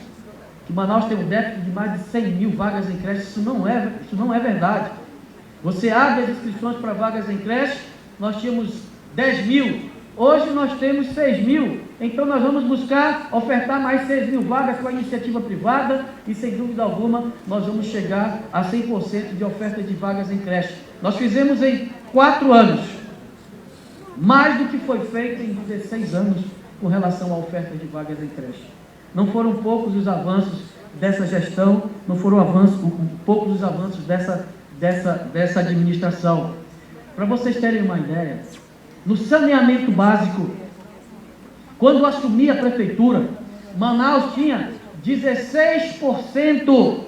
que Manaus tem um déficit de mais de 100.000 vagas em creche. Isso não é verdade. Você abre as inscrições para vagas em creche, nós tínhamos 10.000, hoje nós temos 6.000, então nós vamos buscar ofertar mais 6.000 vagas com a iniciativa privada, e sem dúvida alguma nós vamos chegar a 100% de oferta de vagas em creche. Nós fizemos em 4 anos, mais do que foi feito em 16 anos com relação à oferta de vagas em creche. Não foram poucos os avanços dessa gestão, não foram poucos os avanços dessa administração. Para vocês terem uma ideia, no saneamento básico, quando assumi a prefeitura, Manaus tinha 16%.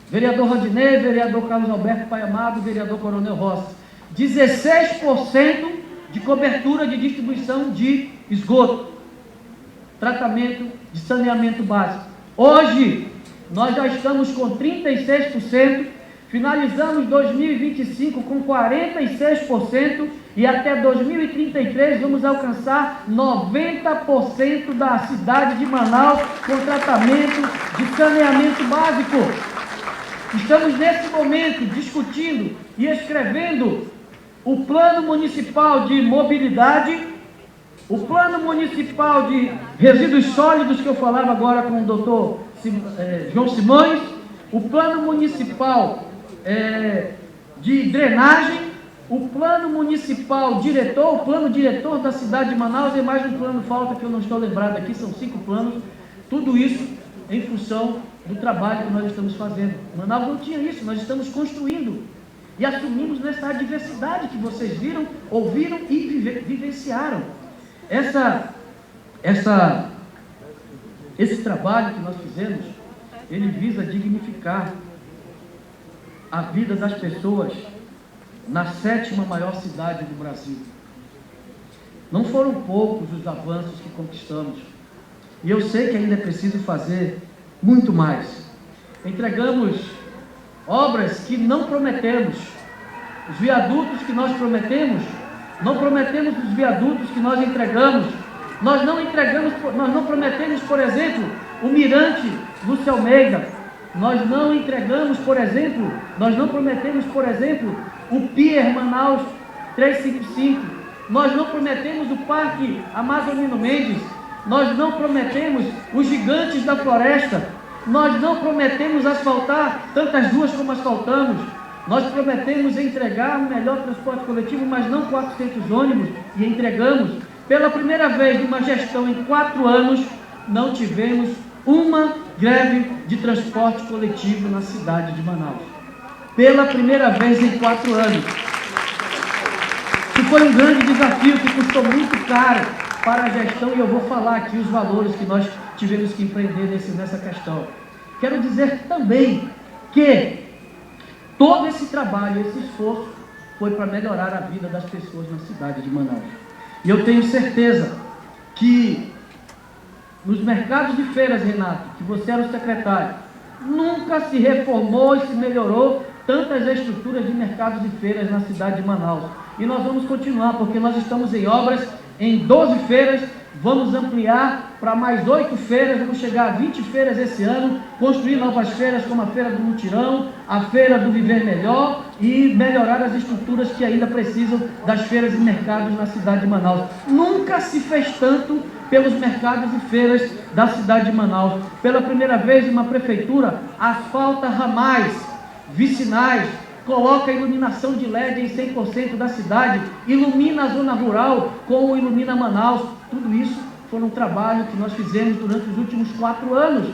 Vereador Rodinei, vereador Carlos Alberto Pai Amado, vereador Coronel Rossi, 16% de cobertura de distribuição de esgoto, tratamento de saneamento básico. Hoje, nós já estamos com 36%, finalizamos 2025 com 46%, e até 2033 vamos alcançar 90% da cidade de Manaus com tratamento de saneamento básico. Estamos nesse momento discutindo e escrevendo o Plano Municipal de Mobilidade, o Plano Municipal de Resíduos Sólidos, que eu falava agora com o doutor João Simões, o Plano Municipal de Drenagem, o Plano Municipal Diretor, o Plano Diretor da cidade de Manaus, e mais um plano falta que eu não estou lembrado aqui, são 5 planos, tudo isso em função do trabalho que nós estamos fazendo. Manaus não tinha isso, nós estamos construindo e assumimos nessa adversidade que vocês viram, ouviram e vivenciaram. Esse trabalho que nós fizemos, ele visa dignificar a vida das pessoas na 7ª maior cidade do Brasil. Não foram poucos os avanços que conquistamos, e eu sei que ainda é preciso fazer muito mais. Entregamos obras que não prometemos, os viadutos que nós prometemos, não prometemos os viadutos que nós entregamos. Nós não prometemos, por exemplo, o Mirante Lúcio Almeida. Nós não entregamos, por exemplo, nós não prometemos, por exemplo, o Pier Manaus 355. Nós não prometemos o Parque Amazonino Mendes. Nós não prometemos os Gigantes da Floresta. Nós não prometemos asfaltar tantas ruas como asfaltamos. Nós prometemos entregar um melhor transporte coletivo, mas não 400 ônibus, e entregamos. Pela primeira vez numa gestão em 4 anos, não tivemos uma greve de transporte coletivo na cidade de Manaus. Pela primeira vez em 4 anos. Isso foi um grande desafio que custou muito caro para a gestão, e eu vou falar aqui os valores que nós tivemos que empreender nessa questão. Quero dizer também que todo esse trabalho, esse esforço, foi para melhorar a vida das pessoas na cidade de Manaus. E eu tenho certeza que nos mercados de feiras, Renato, que você era o secretário, nunca se reformou e se melhorou tantas estruturas de mercados de feiras na cidade de Manaus. E nós vamos continuar, porque nós estamos em obras em 12 feiras, vamos ampliar para mais 8 feiras, vamos chegar a 20 feiras esse ano, construir novas feiras como a Feira do Mutirão, a Feira do Viver Melhor e melhorar as estruturas que ainda precisam das feiras e mercados na cidade de Manaus. Nunca se fez tanto pelos mercados e feiras da cidade de Manaus. Pela primeira vez, uma prefeitura asfalta ramais, vicinais, coloca iluminação de LED em 100% da cidade, ilumina a zona rural como ilumina Manaus. Tudo isso foi um trabalho que nós fizemos durante os últimos 4 anos.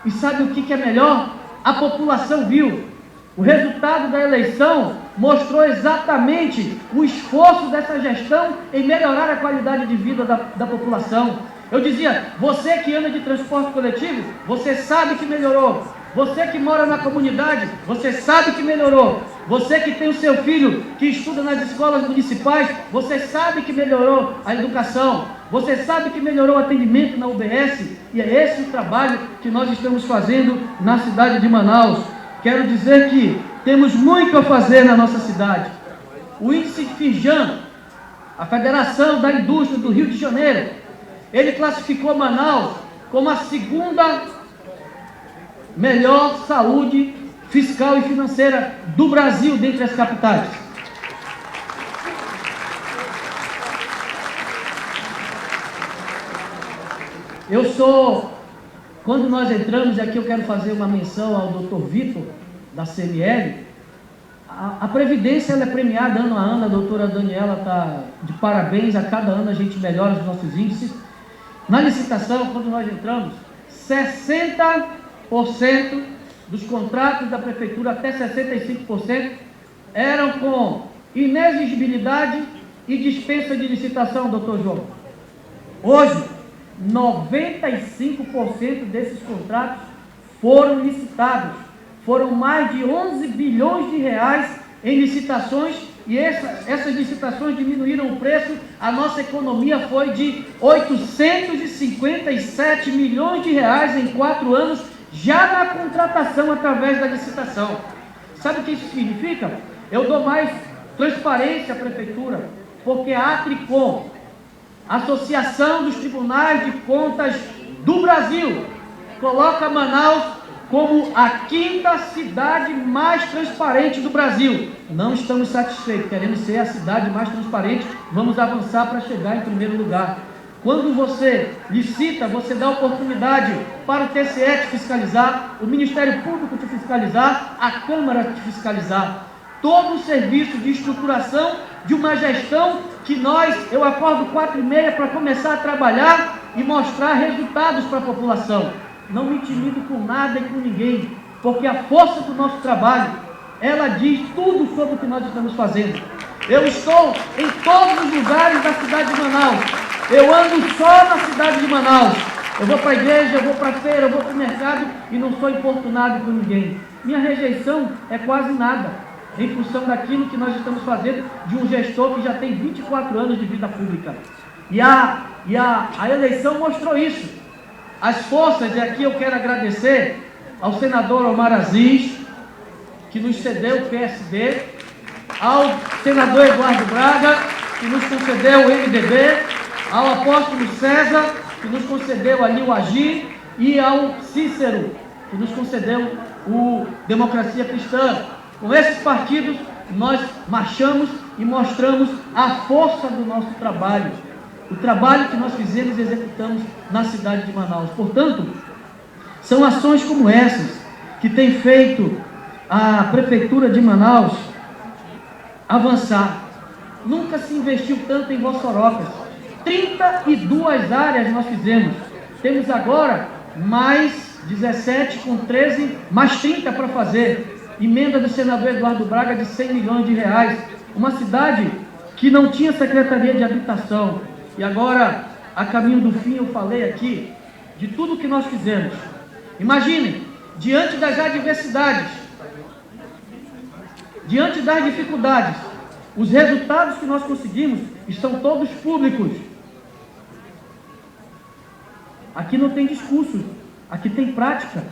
E sabe o que é melhor? A população viu. O resultado da eleição mostrou exatamente o esforço dessa gestão em melhorar a qualidade de vida da população. Eu dizia, você que anda de transporte coletivo, você sabe que melhorou. Você que mora na comunidade, você sabe que melhorou. Você que tem o seu filho que estuda nas escolas municipais, você sabe que melhorou a educação. Você sabe que melhorou o atendimento na UBS. E é esse o trabalho que nós estamos fazendo na cidade de Manaus. Quero dizer que temos muito a fazer na nossa cidade. O índice FIJAM, a Federação da Indústria do Rio de Janeiro, ele classificou Manaus como a segunda melhor saúde fiscal e financeira do Brasil dentre as capitais. Quando nós entramos, e aqui eu quero fazer uma menção ao Dr. Vitor, da CML, a Previdência ela é premiada ano a ano, a doutora Daniela está de parabéns, a cada ano a gente melhora os nossos índices. Na licitação, quando nós entramos, 60% dos contratos da prefeitura, até 65%, eram com inexigibilidade e dispensa de licitação, doutor João. Hoje, 95% desses contratos foram licitados. Foram mais de 11 bilhões de reais em licitações, e essas licitações diminuíram o preço. A nossa economia foi de 857 milhões de reais em 4 anos, já na contratação através da licitação. Sabe o que isso significa? Eu dou mais transparência à prefeitura, porque a Atricom, Associação dos Tribunais de Contas do Brasil, coloca Manaus como a 5ª cidade mais transparente do Brasil. Não estamos satisfeitos, queremos ser a cidade mais transparente, vamos avançar para chegar em primeiro lugar. Quando você licita, você dá oportunidade para o TCE te fiscalizar, o Ministério Público te fiscalizar, a Câmara te fiscalizar. Todo o serviço de estruturação de uma gestão que eu acordo 4h30 para começar a trabalhar e mostrar resultados para a população. Não me intimido com nada e com ninguém, porque a força do nosso trabalho, ela diz tudo sobre o que nós estamos fazendo. Eu estou em todos os lugares da cidade de Manaus. Eu ando só na cidade de Manaus. Eu vou para a igreja, eu vou para a feira, eu vou para o mercado e não sou importunado por ninguém. Minha rejeição é quase nada, em função daquilo que nós estamos fazendo de um gestor que já tem 24 anos de vida pública. E a eleição mostrou isso. As forças, e aqui eu quero agradecer ao senador Omar Aziz, que nos cedeu o PSD, ao senador Eduardo Braga, que nos concedeu o MDB, ao apóstolo César, que nos concedeu ali o Agir, e ao Cícero, que nos concedeu o Democracia Cristã. Com esses partidos, nós marchamos e mostramos a força do nosso trabalho, o trabalho que nós fizemos e executamos na cidade de Manaus. Portanto, são ações como essas que têm feito a Prefeitura de Manaus avançar. Nunca se investiu tanto em Vossorocas. 32 áreas nós fizemos. Temos agora mais 17 com 13, mais 30 para fazer. Emenda do senador Eduardo Braga de 100 milhões de reais. Uma cidade que não tinha secretaria de habitação. E agora, a caminho do fim, eu falei aqui de tudo que nós fizemos. Imaginem, diante das adversidades, diante das dificuldades, os resultados que nós conseguimos estão todos públicos. Aqui não tem discurso, aqui tem prática.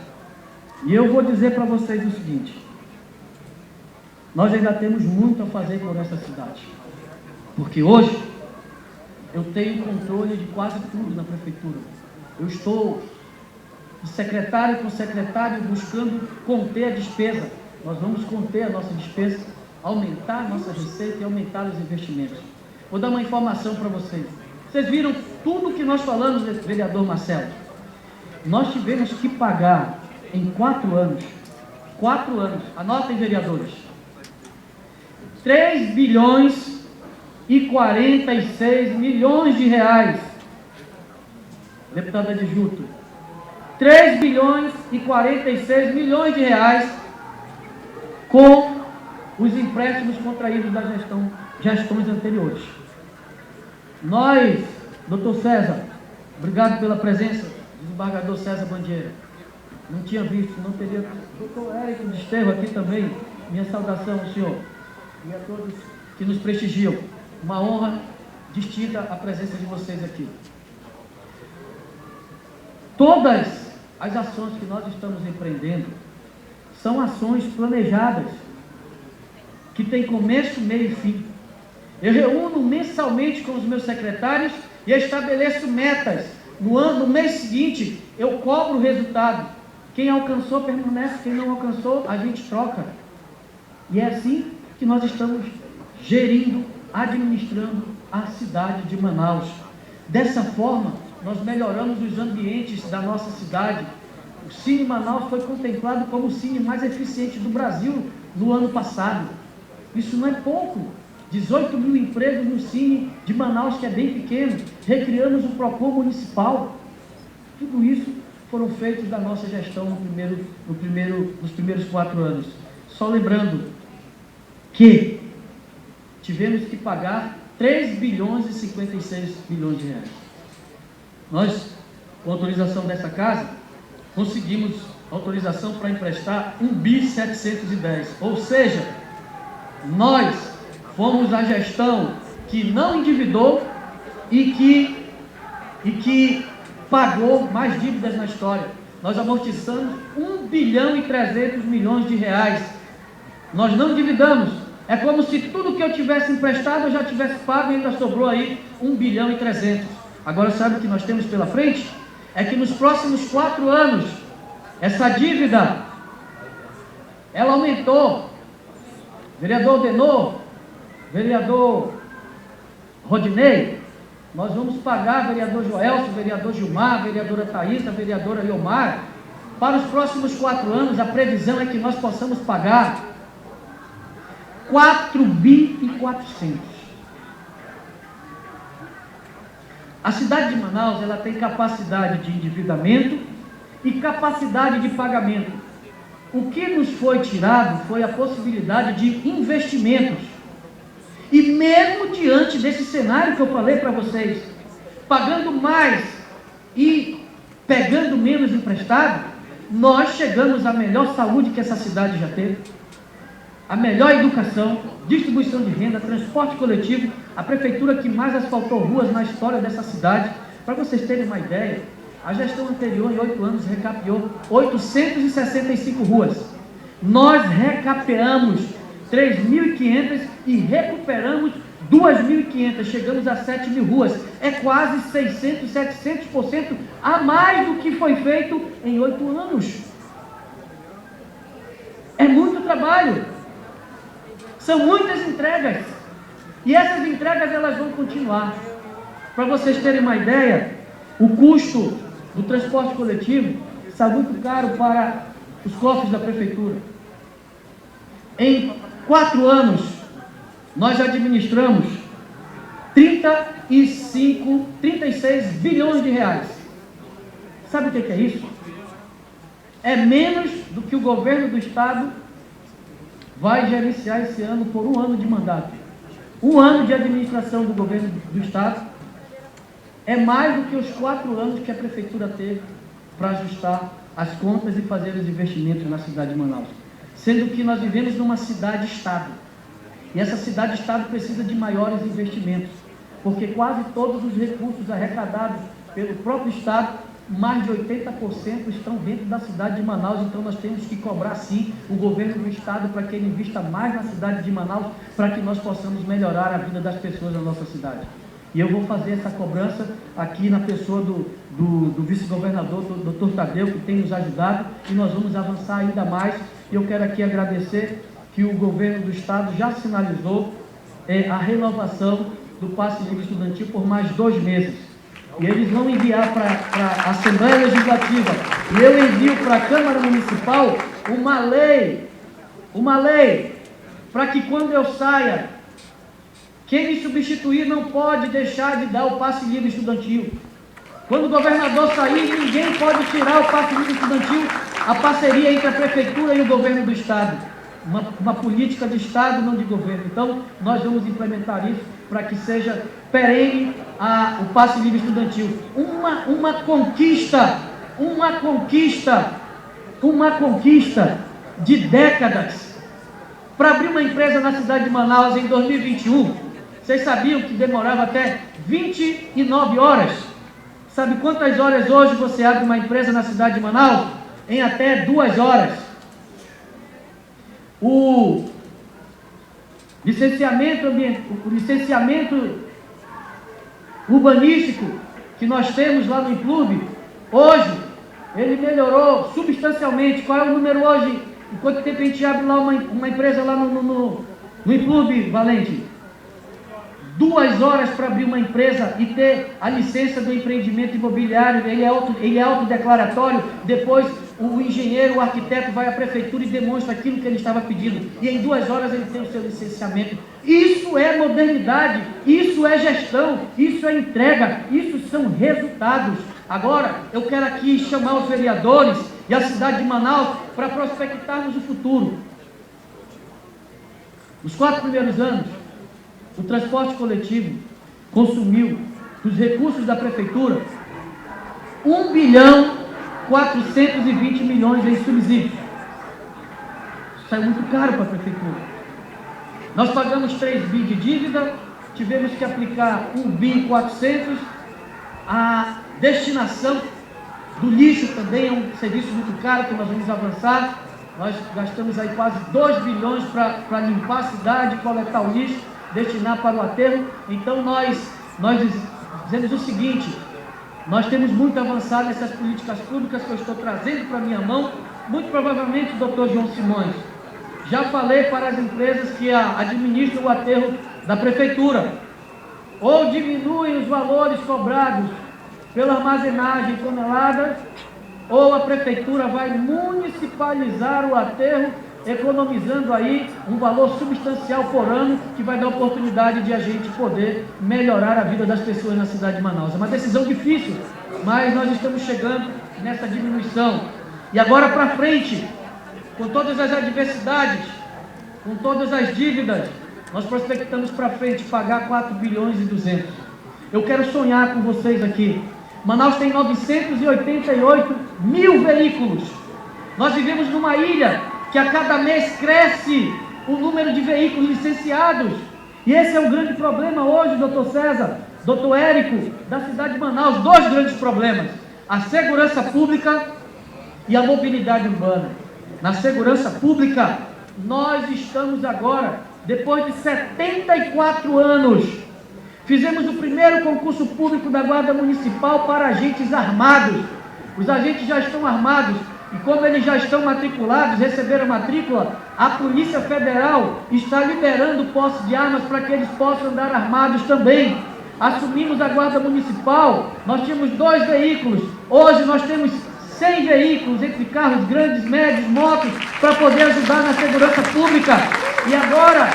E eu vou dizer para vocês o seguinte: nós ainda temos muito a fazer por essa cidade. Porque hoje eu tenho controle de quase tudo na prefeitura. Eu estou de secretário com secretário buscando conter a despesa. Nós vamos conter a nossa despesa, aumentar a nossa receita e aumentar os investimentos. Vou dar uma informação para vocês. Vocês viram tudo que nós falamos, vereador Marcelo. Nós tivemos que pagar em 4 anos, anotem, vereadores, 3 bilhões e 46 milhões de reais. Deputada adjunto, 3 bilhões e 46 milhões de reais com os empréstimos contraídos das gestões anteriores. Nós, doutor César, obrigado pela presença, desembargador César Bandeira. Não tinha visto, não teria. Doutor Érico Desterro aqui também, minha saudação ao senhor e a todos que nos prestigiam. Uma honra distinta a presença de vocês aqui. Todas as ações que nós estamos empreendendo são ações planejadas, que têm começo, meio e fim. Eu reúno mensalmente com os meus secretários e estabeleço metas. No mês seguinte, eu cobro o resultado. Quem alcançou, permanece. Quem não alcançou, a gente troca. E é assim que nós estamos gerindo, administrando a cidade de Manaus. Dessa forma, nós melhoramos os ambientes da nossa cidade. O Cine Manaus foi contemplado como o cine mais eficiente do Brasil no ano passado. Isso não é pouco. 18 mil empregos no Cine de Manaus, que é bem pequeno. Recriamos o PROCON municipal. Tudo isso foram feitos da nossa gestão nos primeiros 4 anos. Só lembrando que tivemos que pagar 3 bilhões e 56 milhões de reais. Nós, com autorização dessa casa, conseguimos autorização para emprestar 1.710. Ou seja, nós fomos a gestão que não endividou e que pagou mais dívidas na história. Nós amortizamos 1 bilhão e 300 milhões de reais. Nós não endividamos. É como se tudo que eu tivesse emprestado eu já tivesse pago e ainda sobrou aí 1 bilhão e 300. Agora, sabe o que nós temos pela frente? É que nos próximos 4 anos, essa dívida, ela aumentou. Vereador Denô, vereador Rodinei, nós vamos pagar, vereador Joelso, vereador Gilmar, vereadora Thaísa, vereadora Iomar, para os próximos 4 anos, a previsão é que nós possamos pagar 4 bi e 400. A cidade de Manaus, ela tem capacidade de endividamento e capacidade de pagamento. O que nos foi tirado foi a possibilidade de investimentos. E mesmo diante desse cenário que eu falei para vocês, pagando mais e pegando menos emprestado, nós chegamos à melhor saúde que essa cidade já teve, a melhor educação, distribuição de renda, transporte coletivo, a prefeitura que mais asfaltou ruas na história dessa cidade. Para vocês terem uma ideia, a gestão anterior, em 8 anos, recapeou 865 ruas. Nós recapeamos 3.500 e recuperamos 2.500. Chegamos a 7.000 ruas. É quase 600, 700% a mais do que foi feito em 8 anos. É muito trabalho. São muitas entregas. E essas entregas, elas vão continuar. Para vocês terem uma ideia, o custo do transporte coletivo está muito caro para os cofres da prefeitura. Em 4 anos, nós administramos 30 36 bilhões de reais. Sabe o que é isso? É menos do que o governo do Estado vai gerenciar esse ano por um ano de mandato. Um ano de administração do governo do Estado é mais do que os 4 anos que a Prefeitura teve para ajustar as contas e fazer os investimentos na cidade de Manaus. Sendo que nós vivemos numa cidade-estado. E essa cidade-estado precisa de maiores investimentos, porque quase todos os recursos arrecadados pelo próprio Estado, mais de 80% estão dentro da cidade de Manaus. Então nós temos que cobrar sim o governo do Estado para que ele invista mais na cidade de Manaus, para que nós possamos melhorar a vida das pessoas da nossa cidade. E eu vou fazer essa cobrança aqui na pessoa do vice-governador, Dr. Tadeu, que tem nos ajudado, e nós vamos avançar ainda mais. E eu quero aqui agradecer que o governo do Estado já sinalizou a renovação do passe livre estudantil por mais 2 meses. E eles vão enviar para a Assembleia Legislativa, e eu envio para a Câmara Municipal uma lei, para que quando eu saia, quem me substituir não pode deixar de dar o passe livre estudantil. Quando o governador sair, ninguém pode tirar o passe livre estudantil. A parceria entre a Prefeitura e o governo do Estado. Uma política de Estado, não de governo. Então, nós vamos implementar isso para que seja perene o passe livre estudantil. Uma conquista de décadas. Para abrir uma empresa na cidade de Manaus em 2021, vocês sabiam que demorava até 29 horas? Sabe quantas horas hoje você abre uma empresa na cidade de Manaus? Em até 2 horas. O licenciamento urbanístico que nós temos lá no Inclube, hoje, ele melhorou substancialmente. Qual é o número hoje? Em quanto tempo a gente abre lá uma empresa lá no Inclube, Valente? 2 horas para abrir uma empresa e ter a licença do empreendimento imobiliário. Ele é autodeclaratório. Depois o engenheiro, o arquiteto vai à prefeitura e demonstra aquilo que ele estava pedindo. E em 2 horas ele tem o seu licenciamento. Isso é modernidade, isso é gestão, isso é entrega, isso são resultados. Agora eu quero aqui chamar os vereadores e a cidade de Manaus para prospectarmos o futuro. Nos 4 primeiros anos, o transporte coletivo consumiu dos recursos da prefeitura 1.420 bilhões em subsídios. Saiu muito caro para a prefeitura. Nós pagamos 3 bi de dívida, tivemos que aplicar 1 bi 400. A destinação do lixo também é um serviço muito caro que nós vamos avançar. Nós gastamos aí quase 2 bilhões para limpar a cidade, coletar o lixo, destinar para o aterro. Então nós dizemos o seguinte: nós temos muito avançado nessas políticas públicas que eu estou trazendo para a minha mão. Muito provavelmente, doutor João Simões, já falei para as empresas que administram o aterro da prefeitura, ou diminuem os valores cobrados pela armazenagem tonelada, ou a prefeitura vai municipalizar o aterro, economizando aí um valor substancial por ano, que vai dar oportunidade de a gente poder melhorar a vida das pessoas na cidade de Manaus. É uma decisão difícil, mas nós estamos chegando nessa diminuição. E agora para frente, com todas as adversidades, com todas as dívidas, nós prospectamos para frente pagar 4 bilhões e 200. Eu quero sonhar com vocês aqui. Manaus tem 988 mil veículos. Nós vivemos numa ilha que a cada mês cresce o número de veículos licenciados. E esse é o grande problema hoje, doutor César, doutor Érico, da cidade de Manaus. 2 grandes problemas: a segurança pública e a mobilidade urbana. Na segurança pública, nós estamos agora, depois de 74 anos, fizemos o primeiro concurso público da Guarda Municipal para agentes armados. Os agentes já estão armados. E como eles já estão matriculados, receberam a matrícula, a Polícia Federal está liberando posse de armas para que eles possam andar armados também. Assumimos a Guarda Municipal, nós tínhamos 2 veículos, hoje nós temos 100 veículos, entre carros grandes, médios, motos, para poder ajudar na segurança pública. E agora,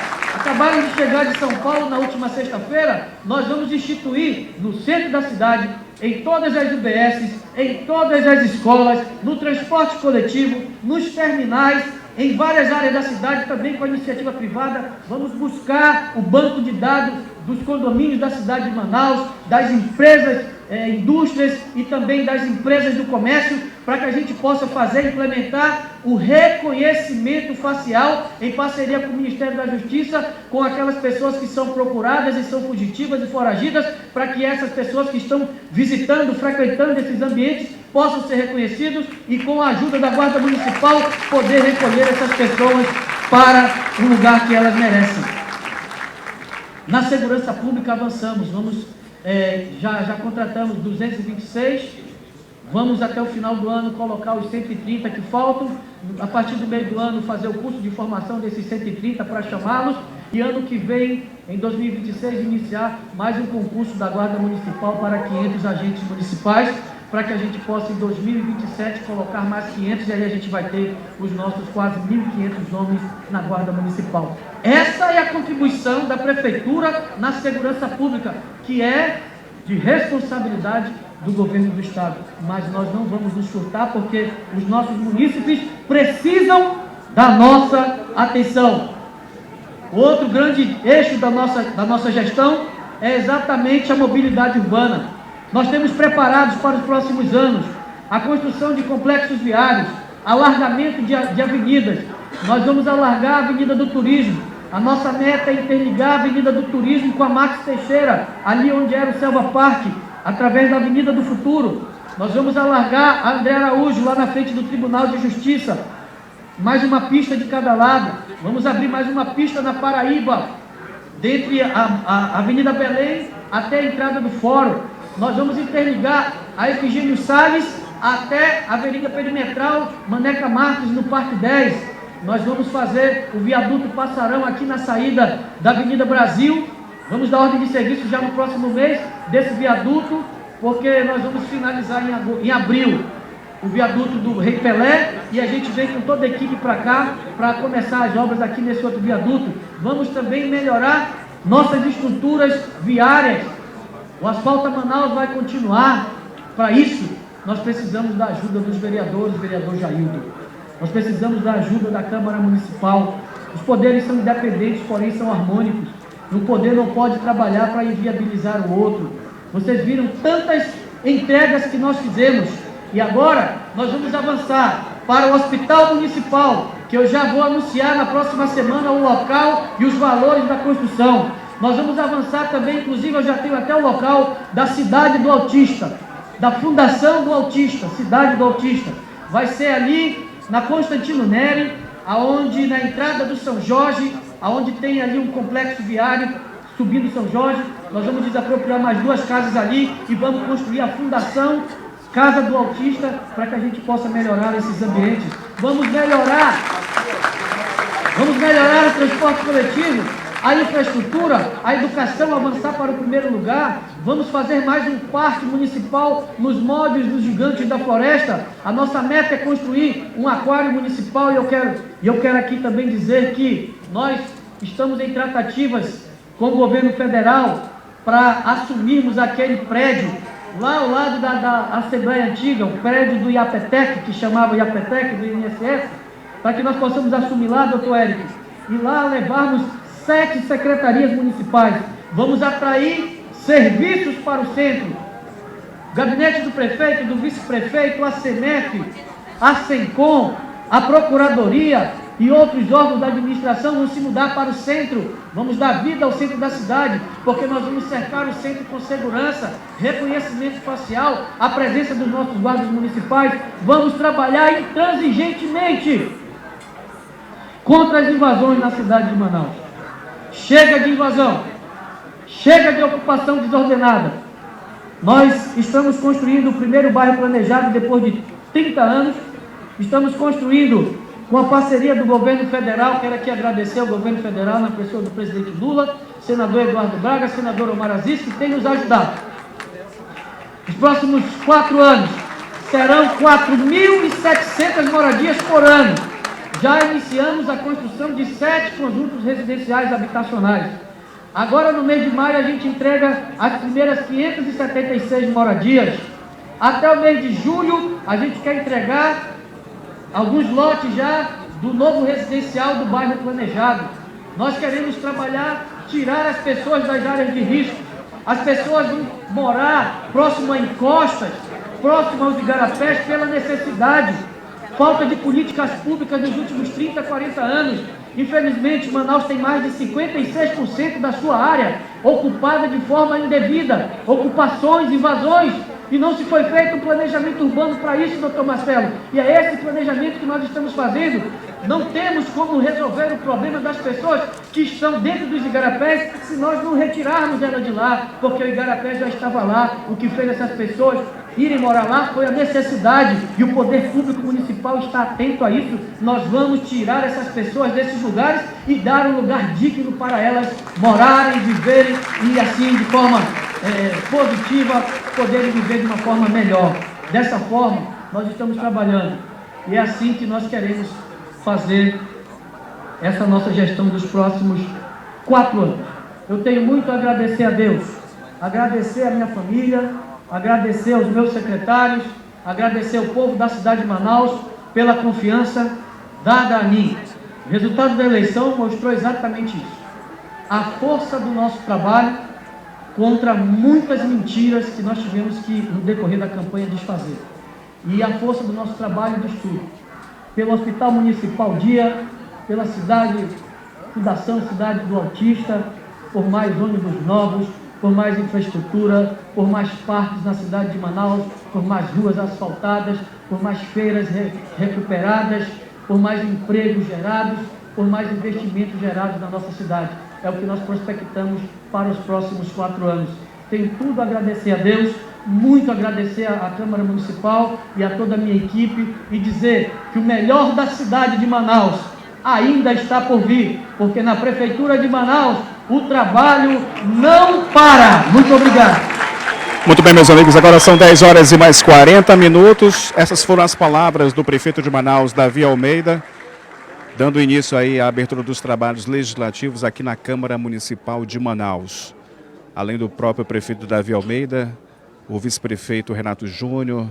acabaram de chegar de São Paulo na última sexta-feira. Nós vamos instituir no centro da cidade, em todas as UBSs, em todas as escolas, no transporte coletivo, nos terminais, em várias áreas da cidade, também com a iniciativa privada. Vamos buscar o banco de dados dos condomínios da cidade de Manaus, das empresas, indústrias e também das empresas do comércio, para que a gente possa fazer e implementar o reconhecimento facial em parceria com o Ministério da Justiça, com aquelas pessoas que são procuradas e são fugitivas e foragidas, para que essas pessoas que estão visitando, frequentando esses ambientes, possam ser reconhecidos e, com a ajuda da Guarda Municipal, poder recolher essas pessoas para o lugar que elas merecem. Na segurança pública avançamos, já contratamos 226, vamos até o final do ano colocar os 130 que faltam, a partir do meio do ano fazer o curso de formação desses 130 para chamá-los, e ano que vem, em 2026, iniciar mais um concurso da Guarda Municipal para 500 agentes municipais, para que a gente possa, em 2027, colocar mais 500, e aí a gente vai ter os nossos quase 1.500 homens na Guarda Municipal. Essa é a contribuição da Prefeitura na segurança pública, que é de responsabilidade do governo do Estado. Mas nós não vamos nos furtar, porque os nossos munícipes precisam da nossa atenção. Outro grande eixo da nossa gestão é exatamente a mobilidade urbana. Nós temos preparados para os próximos anos a construção de complexos viários, alargamento de avenidas. Nós vamos alargar a Avenida do Turismo. A nossa meta é interligar a Avenida do Turismo com a Max Teixeira, ali onde era o Selva Park, através da Avenida do Futuro. Nós vamos alargar a André Araújo, lá na frente do Tribunal de Justiça. Mais uma pista de cada lado. Vamos abrir mais uma pista na Paraíba, dentre a Avenida Belém até a entrada do Fórum. Nós vamos interligar a Efigênio Salles até a Avenida Perimetral Maneca Marques, no Parque 10. Nós vamos fazer o viaduto Passarão aqui na saída da Avenida Brasil. Vamos dar ordem de serviço já no próximo mês desse viaduto, porque nós vamos finalizar em abril o viaduto do Rei Pelé, e a gente vem com toda a equipe para cá, para começar as obras aqui nesse outro viaduto. Vamos também melhorar nossas estruturas viárias. O Asfalta Manaus vai continuar. Para isso, nós precisamos da ajuda dos vereadores, vereador Jaildo. Nós precisamos da ajuda da Câmara Municipal. Os poderes são independentes, porém são harmônicos. Um poder não pode trabalhar para inviabilizar o outro. Vocês viram tantas entregas que nós fizemos. E agora nós vamos avançar para o Hospital Municipal, que eu já vou anunciar na próxima semana o local e os valores da construção. Nós vamos avançar também, inclusive eu já tenho até o local da Cidade do Autista, da Fundação do Autista, Cidade do Autista. Vai ser ali na Constantino Neri, aonde na entrada do São Jorge, aonde tem ali um complexo viário, subindo São Jorge. Nós vamos desapropriar mais 2 casas ali e vamos construir a Fundação Casa do Autista, para que a gente possa melhorar esses ambientes. Vamos melhorar o transporte coletivo, a infraestrutura, a educação, avançar para o primeiro lugar. Vamos fazer mais um parque municipal nos moldes dos Gigantes da Floresta. A nossa meta é construir um aquário municipal, e eu quero aqui também dizer que nós estamos em tratativas com o governo federal para assumirmos aquele prédio lá ao lado da Assembleia Antiga, o prédio do IAPETEC, que chamava IAPETEC, do INSS, para que nós possamos assumir lá, doutor Érico, e lá levarmos 7 secretarias municipais. Vamos atrair serviços para o centro. O gabinete do prefeito, do vice-prefeito, a SEMEF, a SENCOM, a Procuradoria e outros órgãos da administração vão se mudar para o centro. Vamos dar vida ao centro da cidade, porque nós vamos cercar o centro com segurança, reconhecimento facial, a presença dos nossos guardas municipais. Vamos trabalhar intransigentemente contra as invasões na cidade de Manaus. Chega de invasão, chega de ocupação desordenada. Nós estamos construindo o primeiro bairro planejado depois de 30 anos. Estamos construindo com a parceria do governo federal. Quero aqui agradecer ao governo federal, na pessoa do presidente Lula, senador Eduardo Braga, senador Omar Aziz, que tem nos ajudado. Nos próximos 4 anos, serão 4.700 moradias por ano. já iniciamos a construção de 7 conjuntos residenciais habitacionais. Agora, no mês de maio, a gente entrega as primeiras 576 moradias. Até o mês de julho, a gente quer entregar alguns lotes já do novo residencial do bairro Planejado. Nós queremos trabalhar, tirar as pessoas das áreas de risco. As pessoas vão morar próximo a encostas, próximo aos igarapés, pela necessidade. Falta de políticas públicas nos últimos 30, 40 anos. Infelizmente, Manaus tem mais de 56% da sua área ocupada de forma indevida, ocupações, invasões, e não se foi feito um planejamento urbano para isso, doutor Marcelo. E é esse planejamento que nós estamos fazendo. Não temos como resolver o problema das pessoas que estão dentro dos igarapés se nós não retirarmos ela de lá, porque o igarapé já estava lá. O que fez essas pessoas irem morar lá foi a necessidade, e o poder público municipal está atento a isso. Nós vamos tirar essas pessoas desses lugares e dar um lugar digno para elas morarem, viverem e assim de forma positiva poderem viver de uma forma melhor. Dessa forma nós estamos trabalhando e é assim que nós queremos fazer essa nossa gestão dos próximos 4 anos. Eu tenho muito a agradecer a Deus, agradecer a minha família, agradecer aos meus secretários, agradecer ao povo da cidade de Manaus pela confiança dada a mim. O resultado da eleição mostrou exatamente isso. A força do nosso trabalho contra muitas mentiras que nós tivemos que, no decorrer da campanha, desfazer. E a força do nosso trabalho e do estudo. Pelo Hospital Municipal Dia, pela Fundação Cidade do Autista, por mais ônibus novos, por mais infraestrutura, por mais parques na cidade de Manaus, por mais ruas asfaltadas, por mais feiras recuperadas, por mais empregos gerados, por mais investimentos gerados na nossa cidade. É o que nós prospectamos para os próximos 4 anos. Tenho tudo a agradecer a Deus, muito agradecer à Câmara Municipal e a toda a minha equipe e dizer que o melhor da cidade de Manaus ainda está por vir, porque na Prefeitura de Manaus o trabalho não para. Muito obrigado. Muito bem, meus amigos, agora são 10 horas e mais 40 minutos. Essas foram as palavras do prefeito de Manaus, Davi Almeida, dando início aí à abertura dos trabalhos legislativos aqui na Câmara Municipal de Manaus. Além do próprio prefeito Davi Almeida, o vice-prefeito Renato Júnior,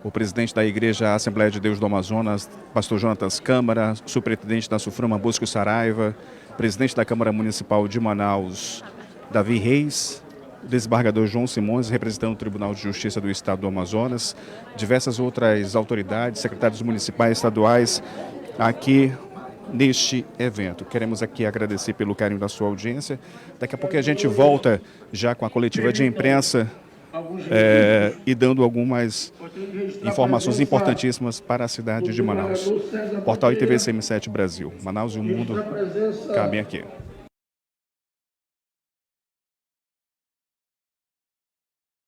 o presidente da Igreja Assembleia de Deus do Amazonas, pastor Jonatas Câmara, superintendente da Suframa Bosco Saraiva, presidente da Câmara Municipal de Manaus, Davi Reis, o desembargador João Simões, representando o Tribunal de Justiça do Estado do Amazonas, diversas outras autoridades, secretários municipais, estaduais, aqui neste evento. Queremos aqui agradecer pelo carinho da sua audiência. Daqui a pouco a gente volta já com a coletiva de imprensa e dando algumas informações importantíssimas para a cidade de Manaus. Portal ITV CM7 Brasil. Manaus e o mundo cabem aqui.